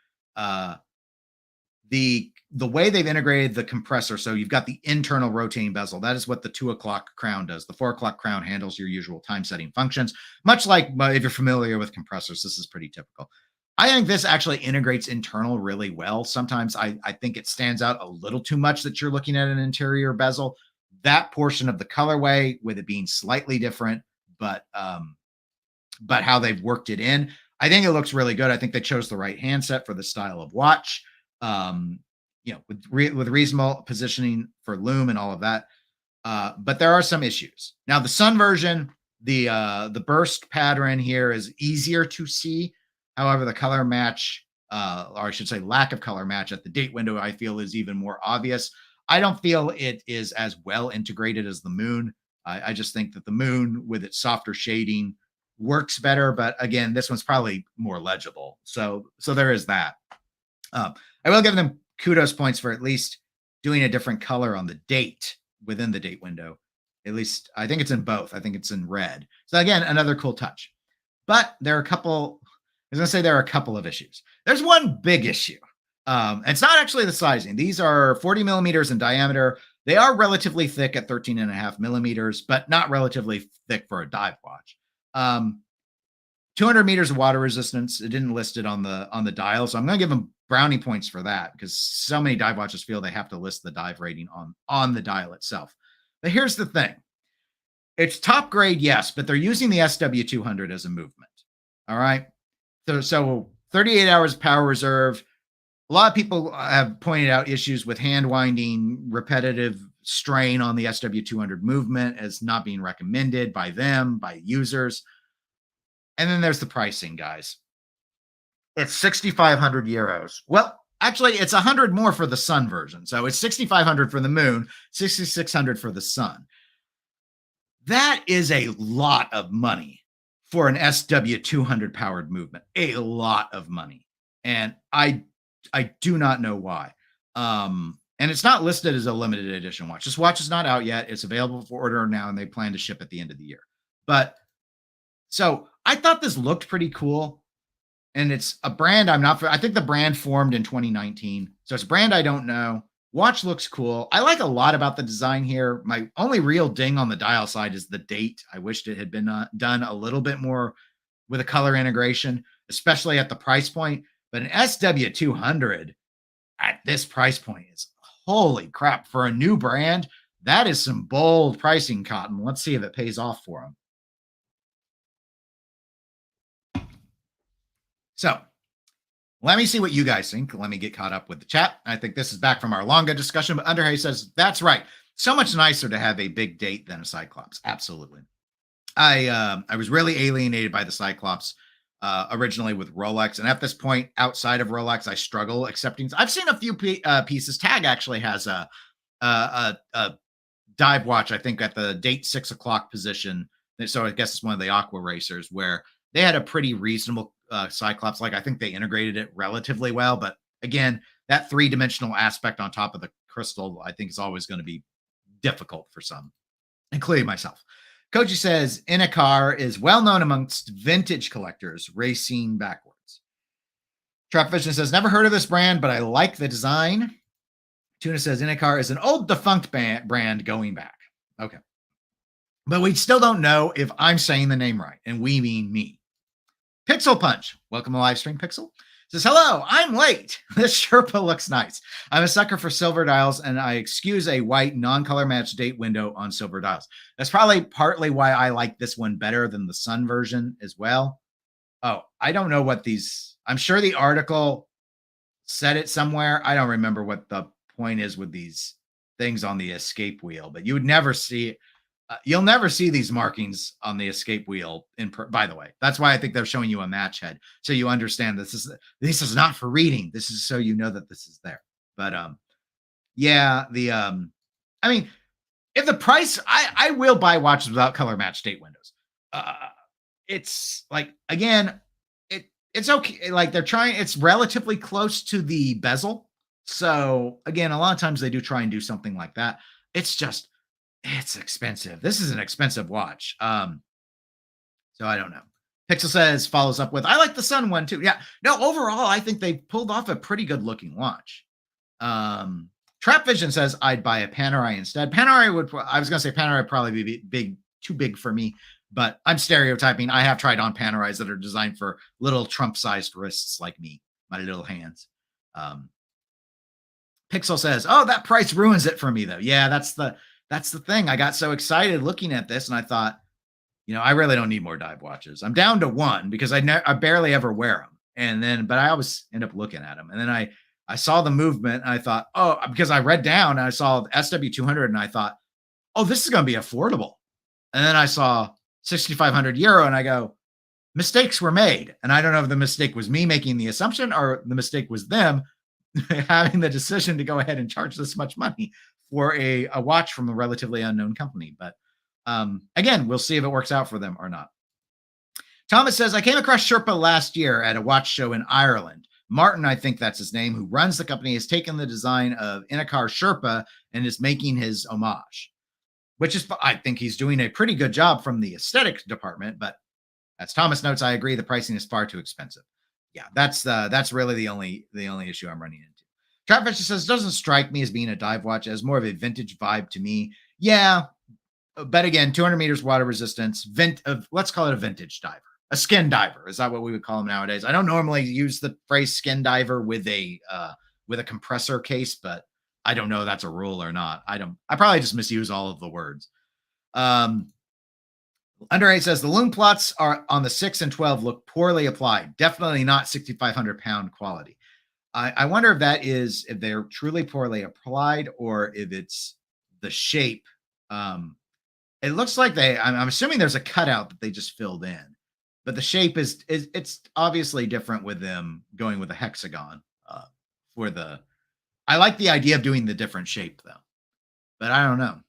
The way they've integrated the compressor, so you've got the internal rotating bezel. That is what the 2 o'clock crown does. The 4 o'clock crown handles your usual time setting functions, much like if you're familiar with compressors. This is pretty typical. I think this actually integrates internal really well. Sometimes I think it stands out a little too much that you're looking at an interior bezel. That portion of the colorway, with it being slightly different, but how they've worked it in, I think it looks really good. I think they chose the right handset for the style of watch. With reasonable positioning for lume and all of that. But there are some issues. Now, the sun version, the burst pattern here is easier to see. However, the color match, or I should say lack of color match at the date window, I feel is even more obvious. I don't feel it is as well integrated as the moon. I just think that the moon, with its softer shading, works better. But again, this one's probably more legible. So there is that. I will give them kudos points for at least doing a different color on the date within the date window. At least I think it's in both. I think it's in red. So again, another cool touch. But there are a couple of issues. There's one big issue. It's not actually the sizing. These are 40 millimeters in diameter. They are relatively thick at 13.5 millimeters, but not relatively thick for a dive watch. 200 meters of water resistance. It didn't list it on the dial, so I'm going to give them brownie points for that, because so many dive watches feel they have to list the dive rating on the dial itself. But here's the thing. It's top grade, yes, but they're using the SW200 as a movement. All right. So 38 hours power reserve. A lot of people have pointed out issues with hand winding, repetitive strain on the SW200 movement as not being recommended by them, by users. And then there's the pricing, guys. It's 6,500 euros. Well, actually, it's 100 more for the sun version. So it's 6,500 for the moon, 6,600 for the sun. That is a lot of money for an SW200 powered movement. A lot of money. And I do not know why. And it's not listed as a limited edition watch. This watch is not out yet. It's available for order now, and they plan to ship at the end of the year. But so I thought this looked pretty cool. And it's a brand I think the brand formed in 2019. So it's a brand I don't know. Watch looks cool. I like a lot about the design here. My only real ding on the dial side is the date. I wished it had been done a little bit more with a color integration, especially at the price point. But an SW200 at this price point is, holy crap, for a new brand. That is some bold pricing, Cotton. Let's see if it pays off for them. So let me see what you guys think. Let me get caught up with the chat. I think this is back from our Lange discussion, but Underhay says, that's right. So much nicer to have a big date than a Cyclops. Absolutely. I was really alienated by the Cyclops originally with Rolex. And at this point, outside of Rolex, I struggle accepting. I've seen a few pieces. Tag actually has a dive watch, I think, at the date 6 o'clock position. So I guess it's one of the Aqua Racers, where they had a pretty reasonable Cyclops. Like, I think they integrated it relatively well. But again, that three-dimensional aspect on top of the crystal, I think, is always going to be difficult for some, including myself. Koji says, Inicar is well known amongst vintage collectors racing backwards. Trap Vision says, never heard of this brand, but I like the design. Tuna says, Inicar is an old defunct brand going back. Okay. But we still don't know if I'm saying the name right, and we mean me. Pixel Punch, welcome to live stream. Pixel says, hello, I'm late. This Sherpa looks nice. I'm a sucker for silver dials, and I excuse a white non-color match date window on silver dials. That's probably partly why I like this one better than the sun version as well. Oh, I don't know what these, I'm sure the article said it somewhere. I don't remember what the point is with these things on the escape wheel, but you would never see it. You'll never see these markings on the escape wheel. By the way, that's why I think they're showing you a match head, so you understand this is not for reading. This is so you know that this is there. But yeah, I mean, if the price, I will buy watches without color match date windows. It's like, again, it's okay. Like, they're trying. It's relatively close to the bezel, so again, a lot of times they do try and do something like that. It's just, it's expensive. This is an expensive watch. So I don't know. Pixel says, follows up with, I like the sun one too. Yeah, no, overall, I think they pulled off a pretty good looking watch. Trap Vision says, I'd buy a Panerai instead. Panerai would, I was going to say Panerai would probably be too big for me. but I'm stereotyping. I have tried on Panerais that are designed for little Trump-sized wrists like me, my little hands. Pixel says, "Oh, that price ruins it for me, though." Yeah, that's the thing. I got so excited looking at this, and I thought, I really don't need more dive watches. I'm down to one because I barely ever wear them, and then but I always end up looking at them, and then I saw the movement, and I thought, oh, because I read down and I saw SW200, and I thought, oh, this is going to be affordable, and then I saw 6,500 euro, and I go, mistakes were made, and I don't know if the mistake was me making the assumption or the mistake was them having the decision to go ahead and charge this much money for a watch from a relatively unknown company. But again, we'll see if it works out for them or not. Thomas says, I came across Sherpa last year at a watch show in Ireland. Martin, I think that's his name, who runs the company, has taken the design of Inakar Sherpa and is making his homage, which is, I think he's doing a pretty good job from the aesthetics department. But as Thomas notes, I agree, the pricing is far too expensive. Yeah, that's really the only issue I'm running into. Trapfisher says, doesn't strike me as being a dive watch, as more of a vintage vibe to me. Yeah, but again, 200 meters water resistance, let's call it a vintage diver, a skin diver. Is that what we would call them nowadays? I don't normally use the phrase skin diver with a compressor case, but I don't know if that's a rule or not. I probably just misuse all of the words. Under 8 says the loom plots are on the 6 and 12 look poorly applied. Definitely not 6,500 pound quality. I wonder if they're truly poorly applied or if it's the shape. It looks like I'm assuming there's a cutout that they just filled in, but the shape it's obviously different with them going with a hexagon I like the idea of doing the different shape though, but I don't know.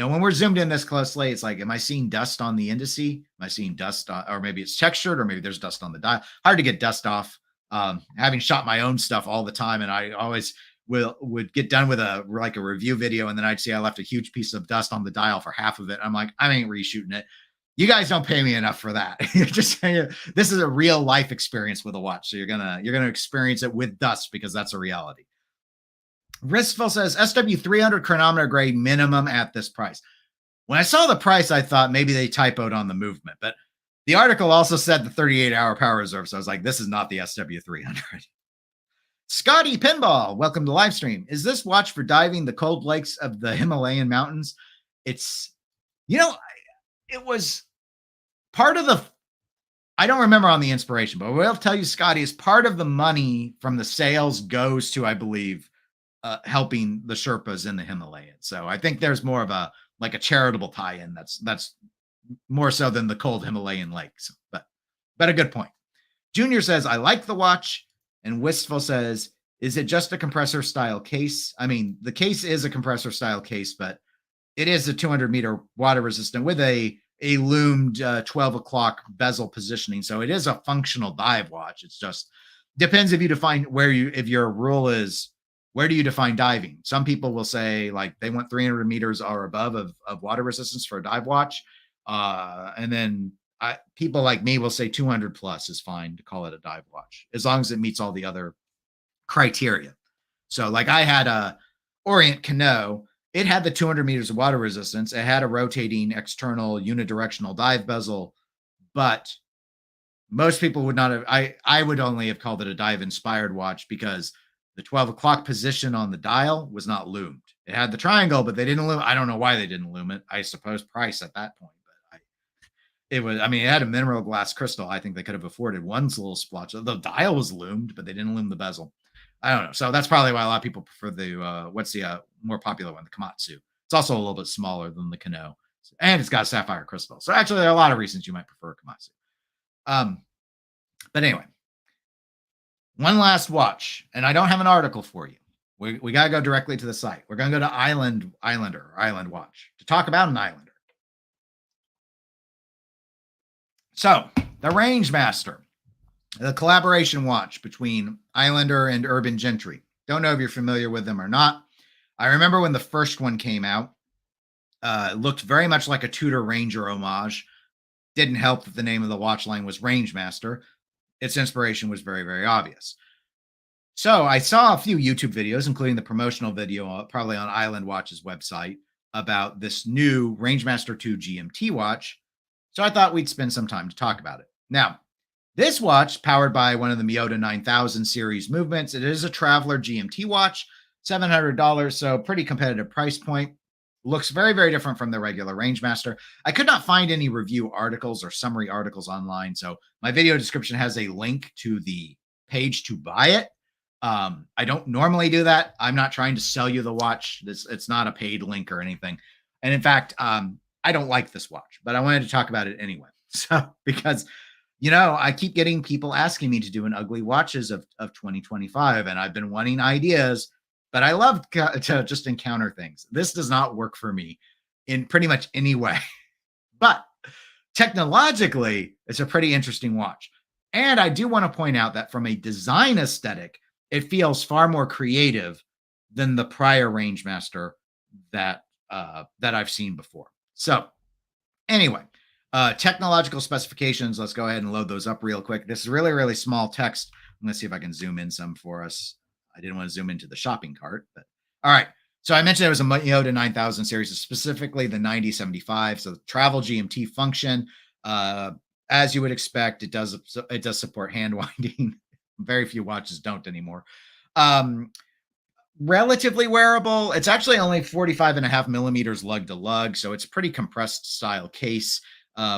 When we're zoomed in this closely, it's like, am I seeing dust on the indice? Am I seeing dust on, or maybe it's textured, or maybe there's dust on the dial? Hard to get dust off. Having shot my own stuff all the time, and I always would get done with a review video, and then I'd see I left a huge piece of dust on the dial for half of it. I'm like, I ain't reshooting it. You guys don't pay me enough for that. You're just saying this is a real life experience with a watch, so you're gonna experience it with dust because that's a reality. Riskful says SW300 chronometer grade minimum at this price. When I saw the price, I thought maybe they typoed on the movement, but the article also said the 38-hour power reserve. So I was like, this is not the SW300. Scotty Pinball, welcome to live stream. Is this watch for diving the cold lakes of the Himalayan mountains? It's, it was part of the, I don't remember on the inspiration, but what I'll tell you, Scotty, is part of the money from the sales goes to, I believe, helping the Sherpas in the Himalayas. So I think there's more of a charitable tie-in. That's more so than the cold Himalayan lakes. But a good point. Junior says, I like the watch. And Wistful says, is it just a compressor style case? I mean, the case is a compressor style case, but it is a 200 meter water resistant with a loomed 12 o'clock bezel positioning. So it is a functional dive watch. It's just depends if you define if your rule is, where do you define diving? Some people will say they want 300 meters or above of water resistance for a dive watch. And then people like me will say 200 plus is fine to call it a dive watch, as long as it meets all the other criteria. So I had a Orient Cano. It had the 200 meters of water resistance. It had a rotating external unidirectional dive bezel, but most people would not have, I would only have called it a dive inspired watch because the 12 o'clock position on the dial was not loomed. It had the triangle, but they didn't loom. I don't know why they didn't loom it. I suppose price at that point, but it had a mineral glass crystal. I think they could have afforded one little splotch. The dial was loomed, but they didn't loom the bezel. I don't know. So that's probably why a lot of people prefer the, what's the more popular one, the Komatsu. It's also a little bit smaller than the Kano, and it's got sapphire crystal. So actually, there are a lot of reasons you might prefer Komatsu. But anyway, one last watch, and I don't have an article for you. We got to go directly to the site. We're going to go to Island Watch to talk about an Islander. So the Rangemaster, the collaboration watch between Islander and Urban Gentry. Don't know if you're familiar with them or not. I remember when the first one came out, it looked very much like a Tudor Ranger homage. Didn't help that the name of the watch line was Rangemaster. Its inspiration was very, very obvious. So I saw a few YouTube videos, including the promotional video, probably on Island Watch's website, about this new Rangemaster II GMT watch. So I thought we'd spend some time to talk about it. Now, this watch, powered by one of the Miyota 9000 series movements, it is a Traveler GMT watch, $700, so pretty competitive price point. Looks very, very different from the regular Rangemaster. I could not find any review articles or summary articles online, so my video description has a link to the page to buy it. I don't normally do that. I'm not trying to sell you the watch. It's not a paid link or anything. And in fact, I don't like this watch, but I wanted to talk about it anyway. So because I keep getting people asking me to do an ugly watches of 2025, and I've been wanting ideas, but I love to just encounter things. This does not work for me in pretty much any way, but technologically, it's a pretty interesting watch. And I do want to point out that from a design aesthetic, it feels far more creative than the prior Rangemaster that I've seen before. So anyway, technological specifications. Let's go ahead and load those up real quick. This is really, really small text. I'm going to see if I can zoom in some for us. I didn't want to zoom into the shopping cart, but all right. So I mentioned it was a Miyota 9000 series, specifically the 9075. So the travel GMT function, as you would expect, it does support hand winding. Very few watches don't anymore. Relatively wearable. It's actually only 45.5 millimeters lug to lug, so it's pretty compressed style case.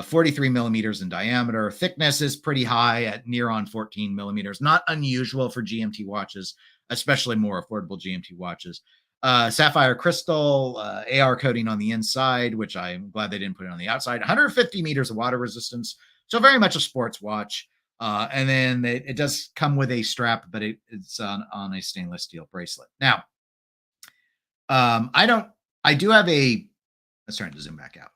43 millimeters in diameter. Thickness is pretty high at near on 14 millimeters. Not unusual for GMT watches, especially more affordable GMT watches. Sapphire crystal, AR coating on the inside, which I'm glad they didn't put it on the outside. 150 meters of water resistance. So very much a sports watch. And then it does come with a strap, but it's on a stainless steel bracelet. Now, I do have let's try to zoom back out.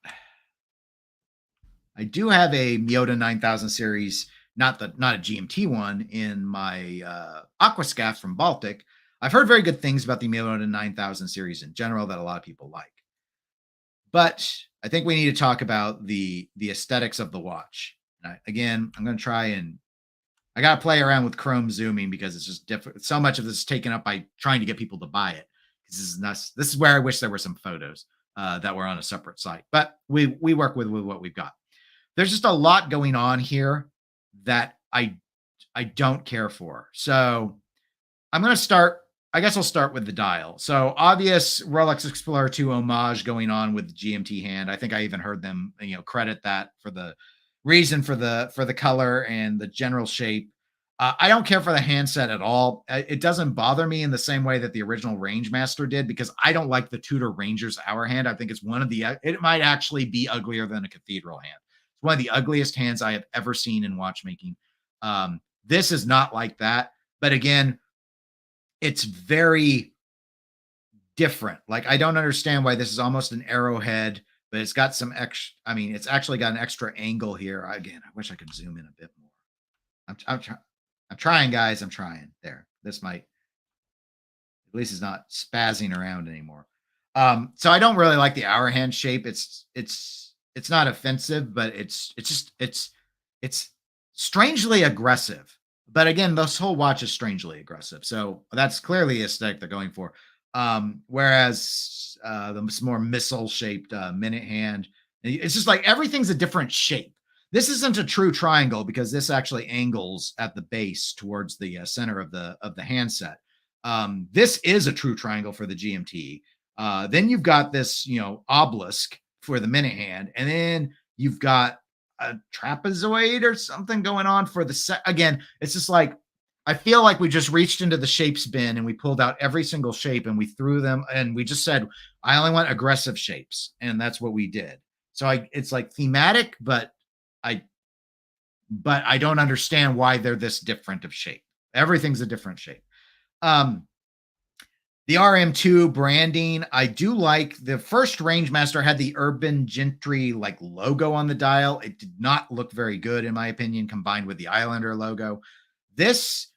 I do have a Miyota 9000 series, not a GMT one, in my Aquascaf from Baltic. I've heard very good things about the Miyota 9000 series in general that a lot of people like. But I think we need to talk about the aesthetics of the watch. Again, I'm going to try and I got to play around with Chrome zooming because it's just different. So much of this is taken up by trying to get people to buy it. This is where I wish there were some photos that were on a separate site, but we work with what we've got. There's just a lot going on here that I don't care for. So I'm going to start. I guess I'll start with the dial. So obvious Rolex Explorer 2 homage going on with the GMT hand. I think I even heard them, credit that for the reason for the color and the general shape. I don't care for the handset at all. It doesn't bother me in the same way that the original Rangemaster did, because I don't like the Tudor Ranger's hour hand. I think it's it might actually be uglier than a cathedral hand. It's one of the ugliest hands I have ever seen in watchmaking. This is not like that. But again, it's very different. Like, I don't understand why this is almost an arrowhead, but it's got some extra. I mean, it's actually got an extra angle here. Again, I wish I could zoom in a bit more. I'm trying, guys. I'm trying. There. This might, at least it's not spazzing around anymore. So I don't really like the hour hand shape. It's not offensive, but it's strangely aggressive. But again, this whole watch is strangely aggressive. So that's clearly the aesthetic they're going for. Whereas the more missile-shaped minute hand, it's just like everything's a different shape. This isn't a true triangle because this actually angles at the base towards the center of the handset. This is a true triangle for the GMT. Then you've got this, obelisk for the minute hand, and then you've got a trapezoid or something going on for the again. It's just like, I feel like we just reached into the shapes bin and we pulled out every single shape and we threw them, and we just said, I only want aggressive shapes, and that's what we did. So it's like thematic, but I don't understand why they're this different of shape. Everything's a different shape. The RM2 branding, I do like. The first Rangemaster had the Urban Gentry logo on the dial. It did not look very good, in my opinion, combined with the Islander logo. This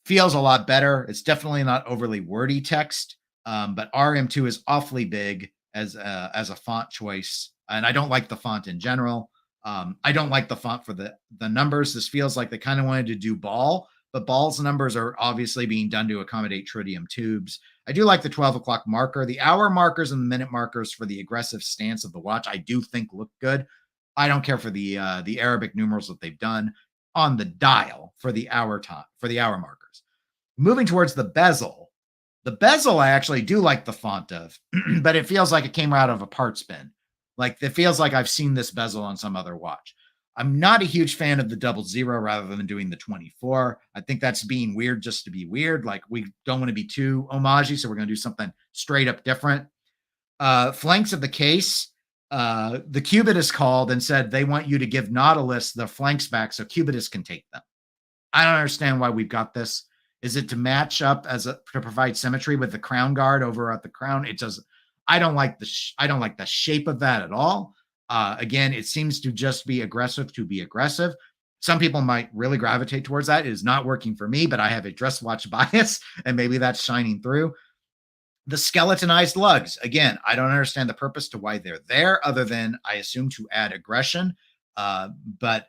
feels a lot better. It's definitely not overly wordy text, but RM2 is awfully big as a font choice, and I don't like the font in general. I don't like the font for the numbers. This feels like they kind of wanted to do ball, but ball's numbers are obviously being done to accommodate tritium tubes. I do like the 12 o'clock marker. The hour markers and the minute markers for the aggressive stance of the watch, I do think look good. I don't care for the Arabic numerals that they've done on the dial for the hour time, for the hour markers. Moving towards the bezel I actually do like the font of, but it feels like it came out of a parts bin. Like it feels like I've seen this bezel on some other watch. I'm not a huge fan of the 00 rather than doing the 24. I think that's being weird just to be weird. Like we don't want to be too homagey, so we're going to do something straight up different. Flanks of the case, the Cubitus called and said they want you to give Nautilus the flanks back so Cubitus can take them. I don't understand why we've got this. Is it to match up to provide symmetry with the crown guard over at the crown? It does. I don't like the shape of that at all. Again, it seems to just be aggressive to be aggressive. Some people might really gravitate towards that. It is not working for me, but I have a dress watch bias, and maybe that's shining through. The skeletonized lugs. Again, I don't understand the purpose to why they're there, other than I assume to add aggression. But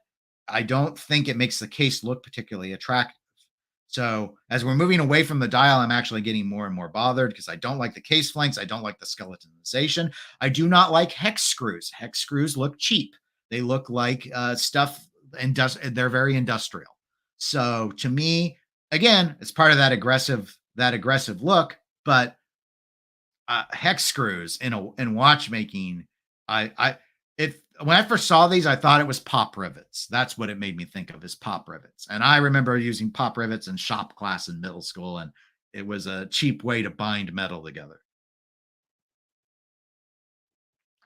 I don't think it makes the case look particularly attractive. So as we're moving away from the dial, I'm actually getting more and more bothered because I don't like the case flanks. I don't like the skeletonization. I do not like hex screws. Hex screws look cheap. They look like stuff, and they're very industrial. So to me, again, it's part of that aggressive look. But hex screws in watchmaking, when I first saw these, I thought it was pop rivets. That's what it made me think of, is pop rivets. And I remember using pop rivets in shop class in middle school, and it was a cheap way to bind metal together.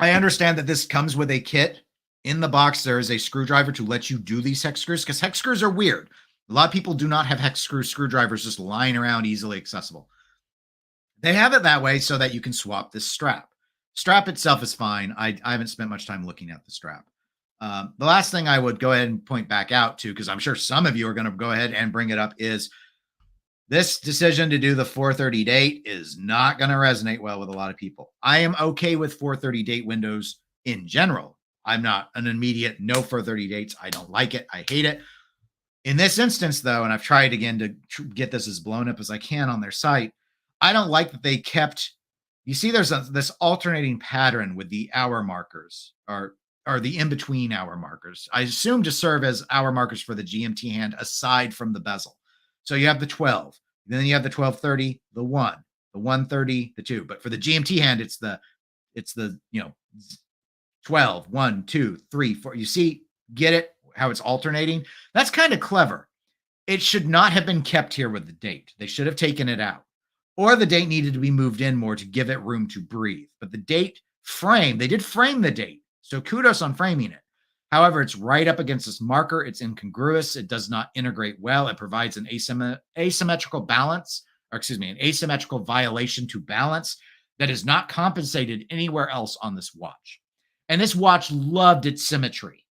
I understand that this comes with a kit. In the box, there is a screwdriver to let you do these hex screws, because hex screws are weird. A lot of people do not have hex screwdrivers just lying around easily accessible. They have it that way so that you can swap this strap. Strap itself is fine. I haven't spent much time looking at the strap. The last thing I would go ahead and point back out to, because I'm sure some of you are going to go ahead and bring it up, is this decision to do the 4:30 date is not going to resonate well with a lot of people. I am okay with 4:30 date windows in general. I'm not an immediate no 4:30 dates. I don't like it. I hate it. In this instance, though, and I've tried again to get this as blown up as I can on their site, I don't like that they kept. You see, there's this alternating pattern with the hour markers, or the in-between hour markers. I assume to serve as hour markers for the GMT hand aside from the bezel. So you have the 12, then you have the 12:30, the 1, the 1:30, the 2. But for the GMT hand, it's the 12, 1, 2, 3, 4. You see, get it? How it's alternating? That's kind of clever. It should not have been kept here with the date. They should have taken it out. Or the date needed to be moved in more to give it room to breathe. But the date frame, they did frame the date. So kudos on framing it. However, it's right up against this marker. It's incongruous. It does not integrate well. It provides an asymmetrical balance, or excuse me, an asymmetrical violation to balance that is not compensated anywhere else on this watch. And this watch loved its symmetry.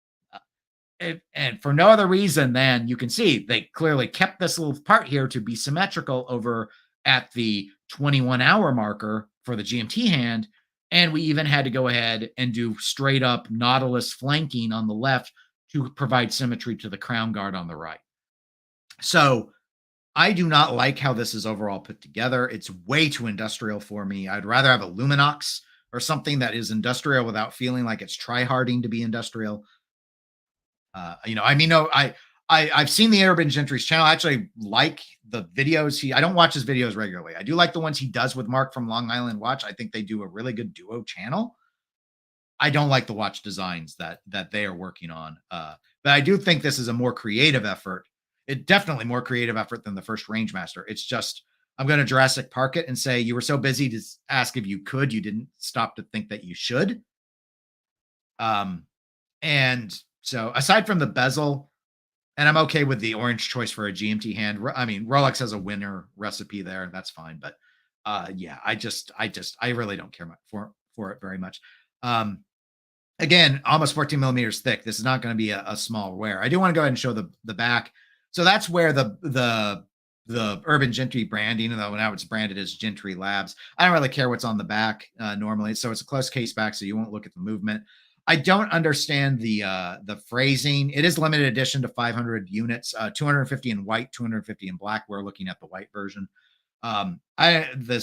And for no other reason than, you can see they clearly kept this little part here to be symmetrical over at the 21-hour marker for the GMT hand. And we even had to go ahead and do straight up Nautilus flanking on the left to provide symmetry to the crown guard on the right. So I do not like how this is overall put together. It's way too industrial for me. I'd rather have a Luminox or something that is industrial without feeling like it's try-harding to be industrial. I've seen the Urban Gentry's channel. I actually like the videos. I don't watch his videos regularly. I do like the ones he does with Mark from Long Island Watch. I think they do a really good duo channel. I don't like the watch designs that they are working on. But I do think this is a more creative effort. It definitely more creative effort than the first Rangemaster. It's just, I'm going to Jurassic Park it and say, you were so busy to ask if you could, you didn't stop to think that you should. And so aside from the bezel, and I'm okay with the orange choice for a GMT hand. I mean, Rolex has a winner recipe there. That's fine. But yeah, I really don't care for it very much. Again, almost 14 millimeters thick. This is not going to be a small wear. I do want to go ahead and show the back. So that's where the Urban Gentry branding, though now it's branded as Gentry Labs. I don't really care what's on the back normally. So it's a close case back, so you won't look at the movement. I don't understand the phrasing. It is limited edition to 500 units, 250 in white, 250 in black. We're looking at the white version.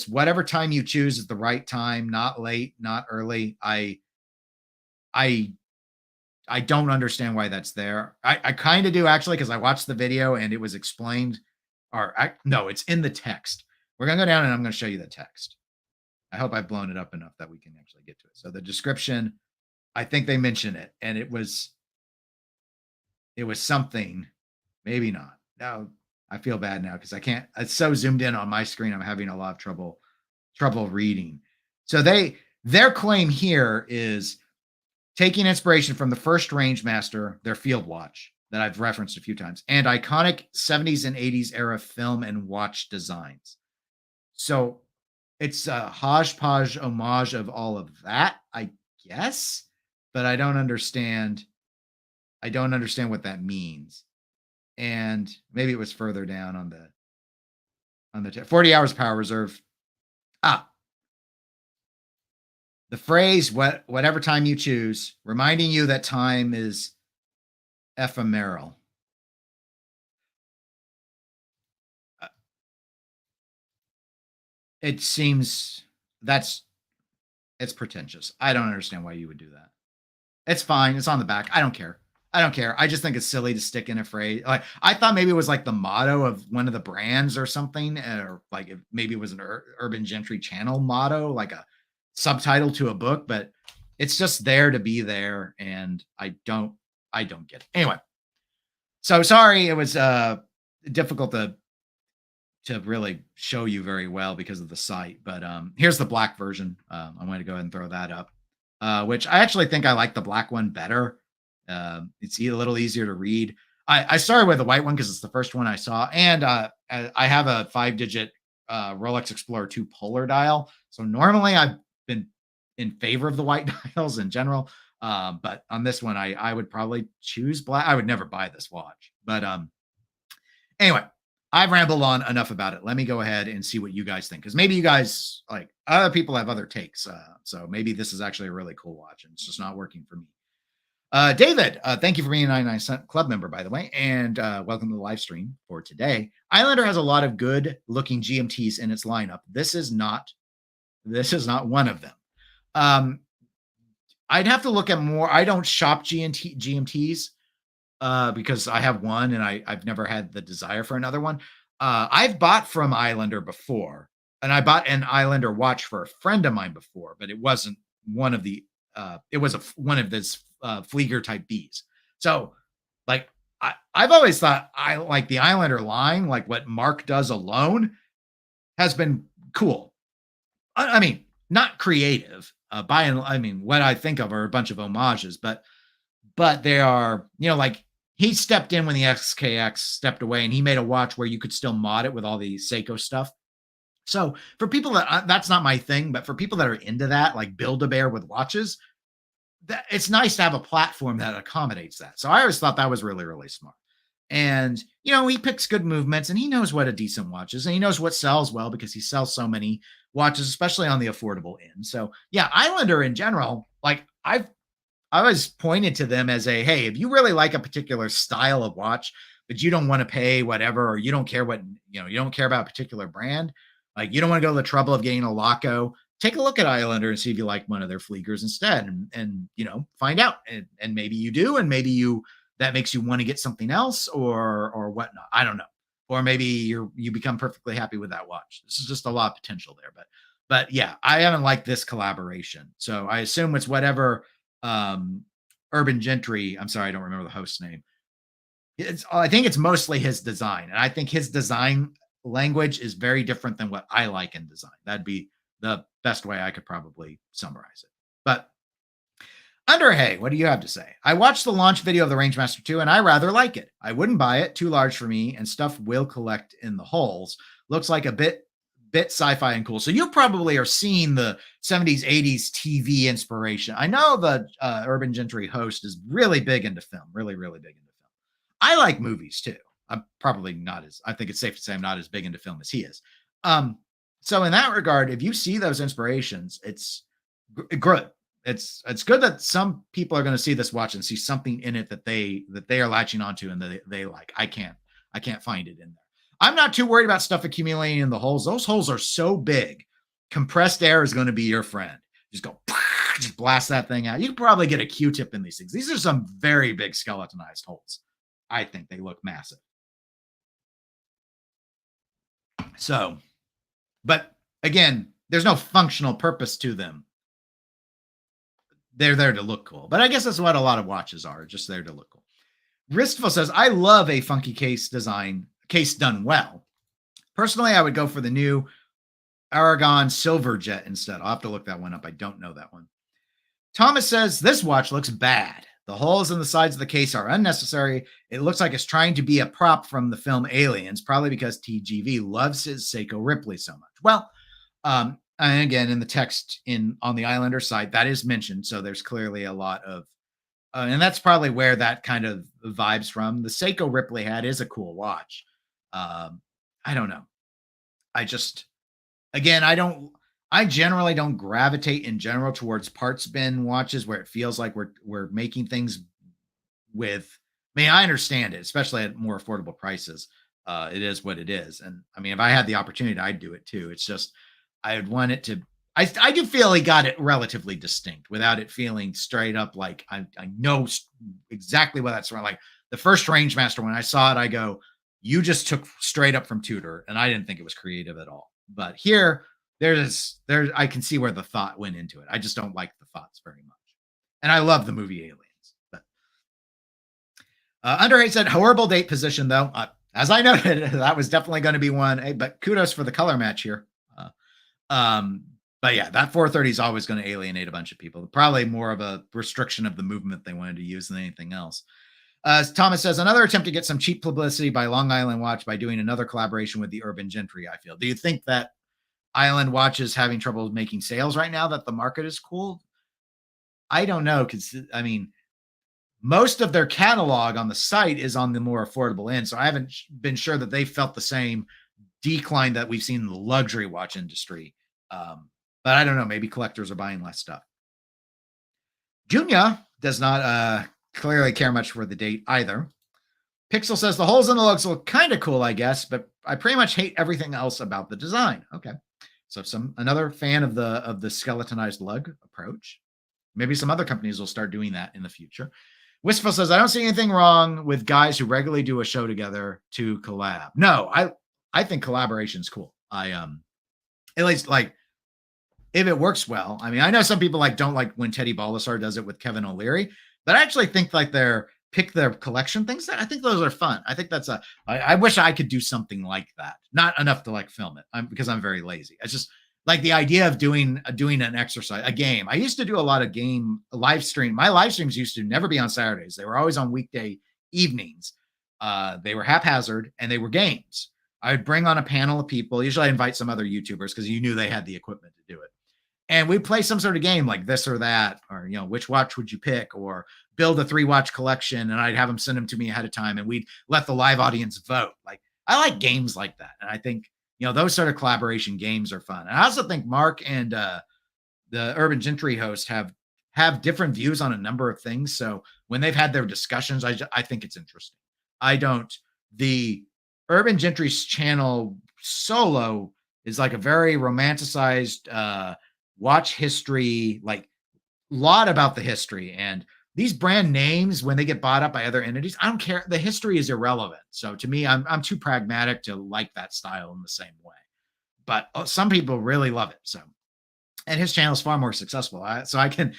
Whatever time you choose is the right time, not late, not early. I I don't understand why that's there. I kind of do actually, because I watched the video and it was explained, no, it's in the text. We're gonna go down and I'm gonna show you the text. I hope I've blown it up enough that we can actually get to it. So the description, I think they mention it, and it was something, maybe not. No, I feel bad now because I can't. It's so zoomed in on my screen. I'm having a lot of trouble reading. So their claim here is taking inspiration from the first Rangemaster, their field watch that I've referenced a few times, and iconic 70s and 80s era film and watch designs. So it's a hodgepodge homage of all of that, I guess, but I don't understand what that means. And maybe it was further down on the 40 hours power reserve. The phrase, whatever time you choose, reminding you that time is ephemeral. It seems it's pretentious. I don't understand why you would do that. It's fine. It's on the back. I don't care. I just think it's silly to stick in a phrase. Like, I thought maybe it was like the motto of one of the brands or something, or like maybe it was an Urban Gentry channel motto, like a subtitle to a book, but it's just there to be there, and I don't get it. Anyway, so sorry, it was difficult to really show you very well because of the site, but here's the black version. I'm going to go ahead and throw that up, which I actually think I like the black one better. It's a little easier to read. I started with the white one because it's the first one I saw, and I have a 5-digit Rolex Explorer 2 polar dial, so normally I've been in favor of the white dials in general, but on this one I would probably choose black. I would never buy this watch, but anyway, I've rambled on enough about it. Let me go ahead and see what you guys think, because maybe you guys, like, other people have other takes, so maybe this is actually a really cool watch and it's just not working for me. David, thank you for being a 99-cent club member, by the way, and welcome to the live stream for today. Islander has a lot of good looking GMTs in its lineup. This is not one of them. I'd have to look at more. I don't shop GMTs because I have one and I've never had the desire for another one. I've bought from Islander before, and I bought an Islander watch for a friend of mine before, but it wasn't one of the it was one of this Flieger type Bs. So, like, I've always thought I like the Islander line, like what Mark does alone has been cool. I mean, not creative. What I think of are a bunch of homages, but they are, like, he stepped in when the XKX stepped away, and he made a watch where you could still mod it with all the Seiko stuff. So for people that's not my thing, but for people that are into that, like Build-A-Bear with watches, it's nice to have a platform that accommodates that. So I always thought that was really, really smart. And, he picks good movements, and he knows what a decent watch is, and he knows what sells well because he sells so many watches, especially on the affordable end. So yeah, Islander in general, like, I always pointed to them as hey, if you really like a particular style of watch, but you don't want to pay whatever, or you don't care you don't care about a particular brand, like, you don't want to go to the trouble of getting a Laco, take a look at Islander and see if you like one of their Fliegers instead, and find out, and maybe you do, and maybe that makes you want to get something else or whatnot. I don't know. Or maybe you become perfectly happy with that watch. This is just a lot of potential there, but yeah, I haven't liked this collaboration. So I assume it's whatever Urban Gentry. I'm sorry, I don't remember the host's name. I think it's mostly his design, and I think his design language is very different than what I like in design. That'd be the best way I could probably summarize it. But Underhay, what do you have to say? I watched the launch video of the Rangemaster 2, and I rather like it. I wouldn't buy it, too large for me, and stuff will collect in the holes. Looks like a bit sci-fi and cool. So you probably are seeing the 70s, 80s TV inspiration. I know the Urban Gentry host is really big into film, really, really big into film. I like movies too. I'm probably not I think it's safe to say I'm not as big into film as he is. So in that regard, if you see those inspirations, it's good. It's good that some people are going to see this watch and see something in it that they are latching onto and that they like. I can't find it in there. I'm not too worried about stuff accumulating in the holes. Those holes are so big. Compressed air is going to be your friend. Just go, just blast that thing out. You can probably get a Q-tip in these things. These are some very big skeletonized holes. I think they look massive. So, but again, there's no functional purpose to them. They're there to look cool. But I guess that's what a lot of watches are, just there to look cool. Wristful says, I love a funky case design, case done well. Personally, I would go for the new Aragon Silver Jet instead. I'll have to look that one up. I don't know that one. Thomas says, this watch looks bad. The holes in the sides of the case are unnecessary. It looks like it's trying to be a prop from the film Aliens, probably because TGV loves his Seiko Ripley so much. Well, and again, in the text on the Islander site, that is mentioned. So there's clearly a lot of, and that's probably where that kind of vibes from. The Seiko Ripley hat is a cool watch. I don't know. I generally don't gravitate in general towards parts bin watches where it feels like we're making things with, I mean, I understand it, especially at more affordable prices. It is what it is. And I mean, if I had the opportunity, I'd do it too. It's just, I would want it to, I do feel he got it relatively distinct without it feeling straight up like I know exactly what that's from. Like the first Rangemaster, when I saw it, I go, you just took straight up from Tudor, and I didn't think it was creative at all. But here, I can see where the thought went into it. I just don't like the thoughts very much. And I love the movie Aliens. But Underhate said, horrible date position, though. As I noted, that was definitely going to be one. Hey, but kudos for the color match here. But yeah, that 430 is always going to alienate a bunch of people. Probably more of a restriction of the movement they wanted to use than anything else. Thomas says, another attempt to get some cheap publicity by Long Island Watch by doing another collaboration with the Urban Gentry, I feel. Do you think that Island Watch is having trouble making sales right now, that the market is cool? I don't know, because, I mean, most of their catalog on the site is on the more affordable end, so I haven't been sure that they felt the same decline that we've seen in the luxury watch industry. But I don't know, maybe collectors are buying less stuff. Junya does not clearly care much for the date either. Pixel says, the holes in the lugs look kind of cool, I guess, but I pretty much hate everything else about the design. Okay. So another fan of the skeletonized lug approach. Maybe some other companies will start doing that in the future. Wistful says, I don't see anything wrong with guys who regularly do a show together to collab. No, I think collaboration's cool. At least like if it works well. I mean, I know some people don't like when Teddy Baldessar does it with Kevin O'Leary, but I actually think like pick their collection things. I think those are fun. I think that's I wish I could do something like that. Not enough to film it because I'm very lazy. It's just like the idea of doing an exercise, a game. I used to do a lot of game live stream. My live streams used to never be on Saturdays. They were always on weekday evenings. They were haphazard and they were games. I would bring on a panel of people. Usually I invite some other YouTubers because you knew they had the equipment to do it. And we'd play some sort of game like this or that, or, which watch would you pick, or build a 3-watch collection. And I'd have them send them to me ahead of time and we'd let the live audience vote. Like, I like games like that. And I think, those sort of collaboration games are fun. And I also think Mark and the Urban Gentry host have different views on a number of things. So when they've had their discussions, I think it's interesting. The Urban Gentry's channel solo is like a very romanticized, watch history, like lot about the history, and these brand names, when they get bought up by other entities, I don't care. The history is irrelevant. So to me, I'm too pragmatic to like that style in the same way, but some people really love it. So, and his channel is far more successful. So I can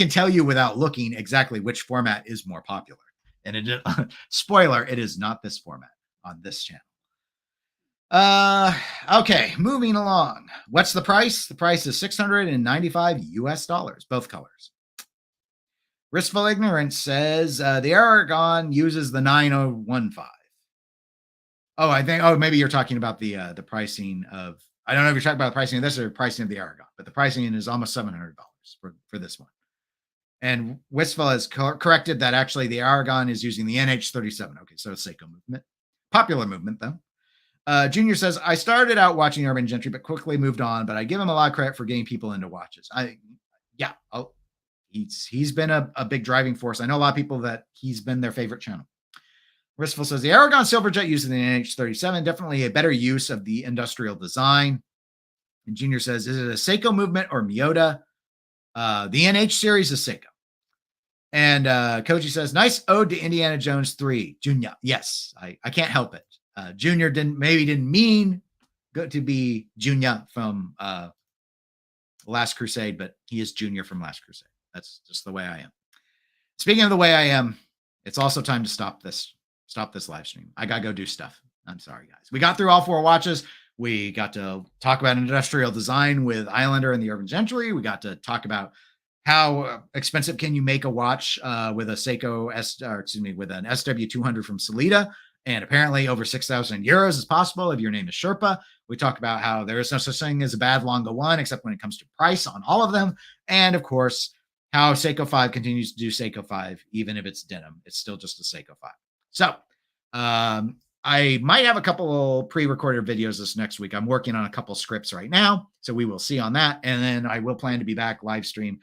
tell you without looking exactly which format is more popular. And spoiler, it is not this format on this channel. Okay, moving along. What's the price? The price is $695 US, both colors. Wristful Ignorance says the Aragon uses the 9015. Maybe you're talking about the pricing of, I don't know if you're talking about the pricing of this or the pricing of the Aragon, but the pricing is almost $700 for this one. And Wistful has corrected that actually the Aragon is using the NH37. Okay, so it's Seiko movement. Popular movement though. Junior says, I started out watching Urban Gentry, but quickly moved on, but I give him a lot of credit for getting people into watches. He's been a big driving force. I know a lot of people that he's been their favorite channel. Wistful says, the Aragon Silverjet using the NH37, definitely a better use of the industrial design. And Junior says, is it a Seiko movement or Miyota? The NH series is Seiko. And Koji says, nice ode to Indiana Jones 3. Junior. Yes, I can't help it. Junior didn't mean to be Junior from Last Crusade, but he is Junior from Last Crusade. That's just the way I am. Speaking of the way I am, it's also time to stop this live stream. I gotta go do stuff. I'm sorry, guys. We got through all 4 watches. We got to talk about industrial design with Islander and the Urban Gentry. We got to talk about how expensive can you make a watch with a Seiko with an SW200 from Sellita, and apparently over 6,000 euros is possible if your name is Sherpa. We talk about how there is no such thing as a bad Lange one, except when it comes to price on all of them, and of course how Seiko 5 continues to do Seiko 5, even if it's denim. It's still just a Seiko 5. So I might have a couple pre-recorded videos this next week. I'm working on a couple scripts right now, so we will see on that, and then I will plan to be back live stream.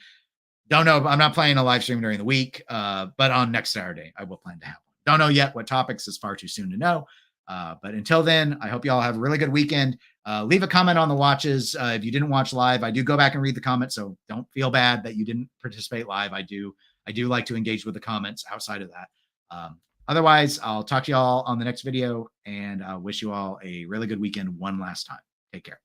Don't know. I'm not planning a live stream during the week, but on next Saturday, I will plan to have one. Don't know yet what topics. Is far too soon to know. But until then, I hope you all have a really good weekend. Leave a comment on the watches. If you didn't watch live, I do go back and read the comments, so don't feel bad that you didn't participate live. I do like to engage with the comments outside of that. Otherwise, I'll talk to you all on the next video, and wish you all a really good weekend one last time. Take care.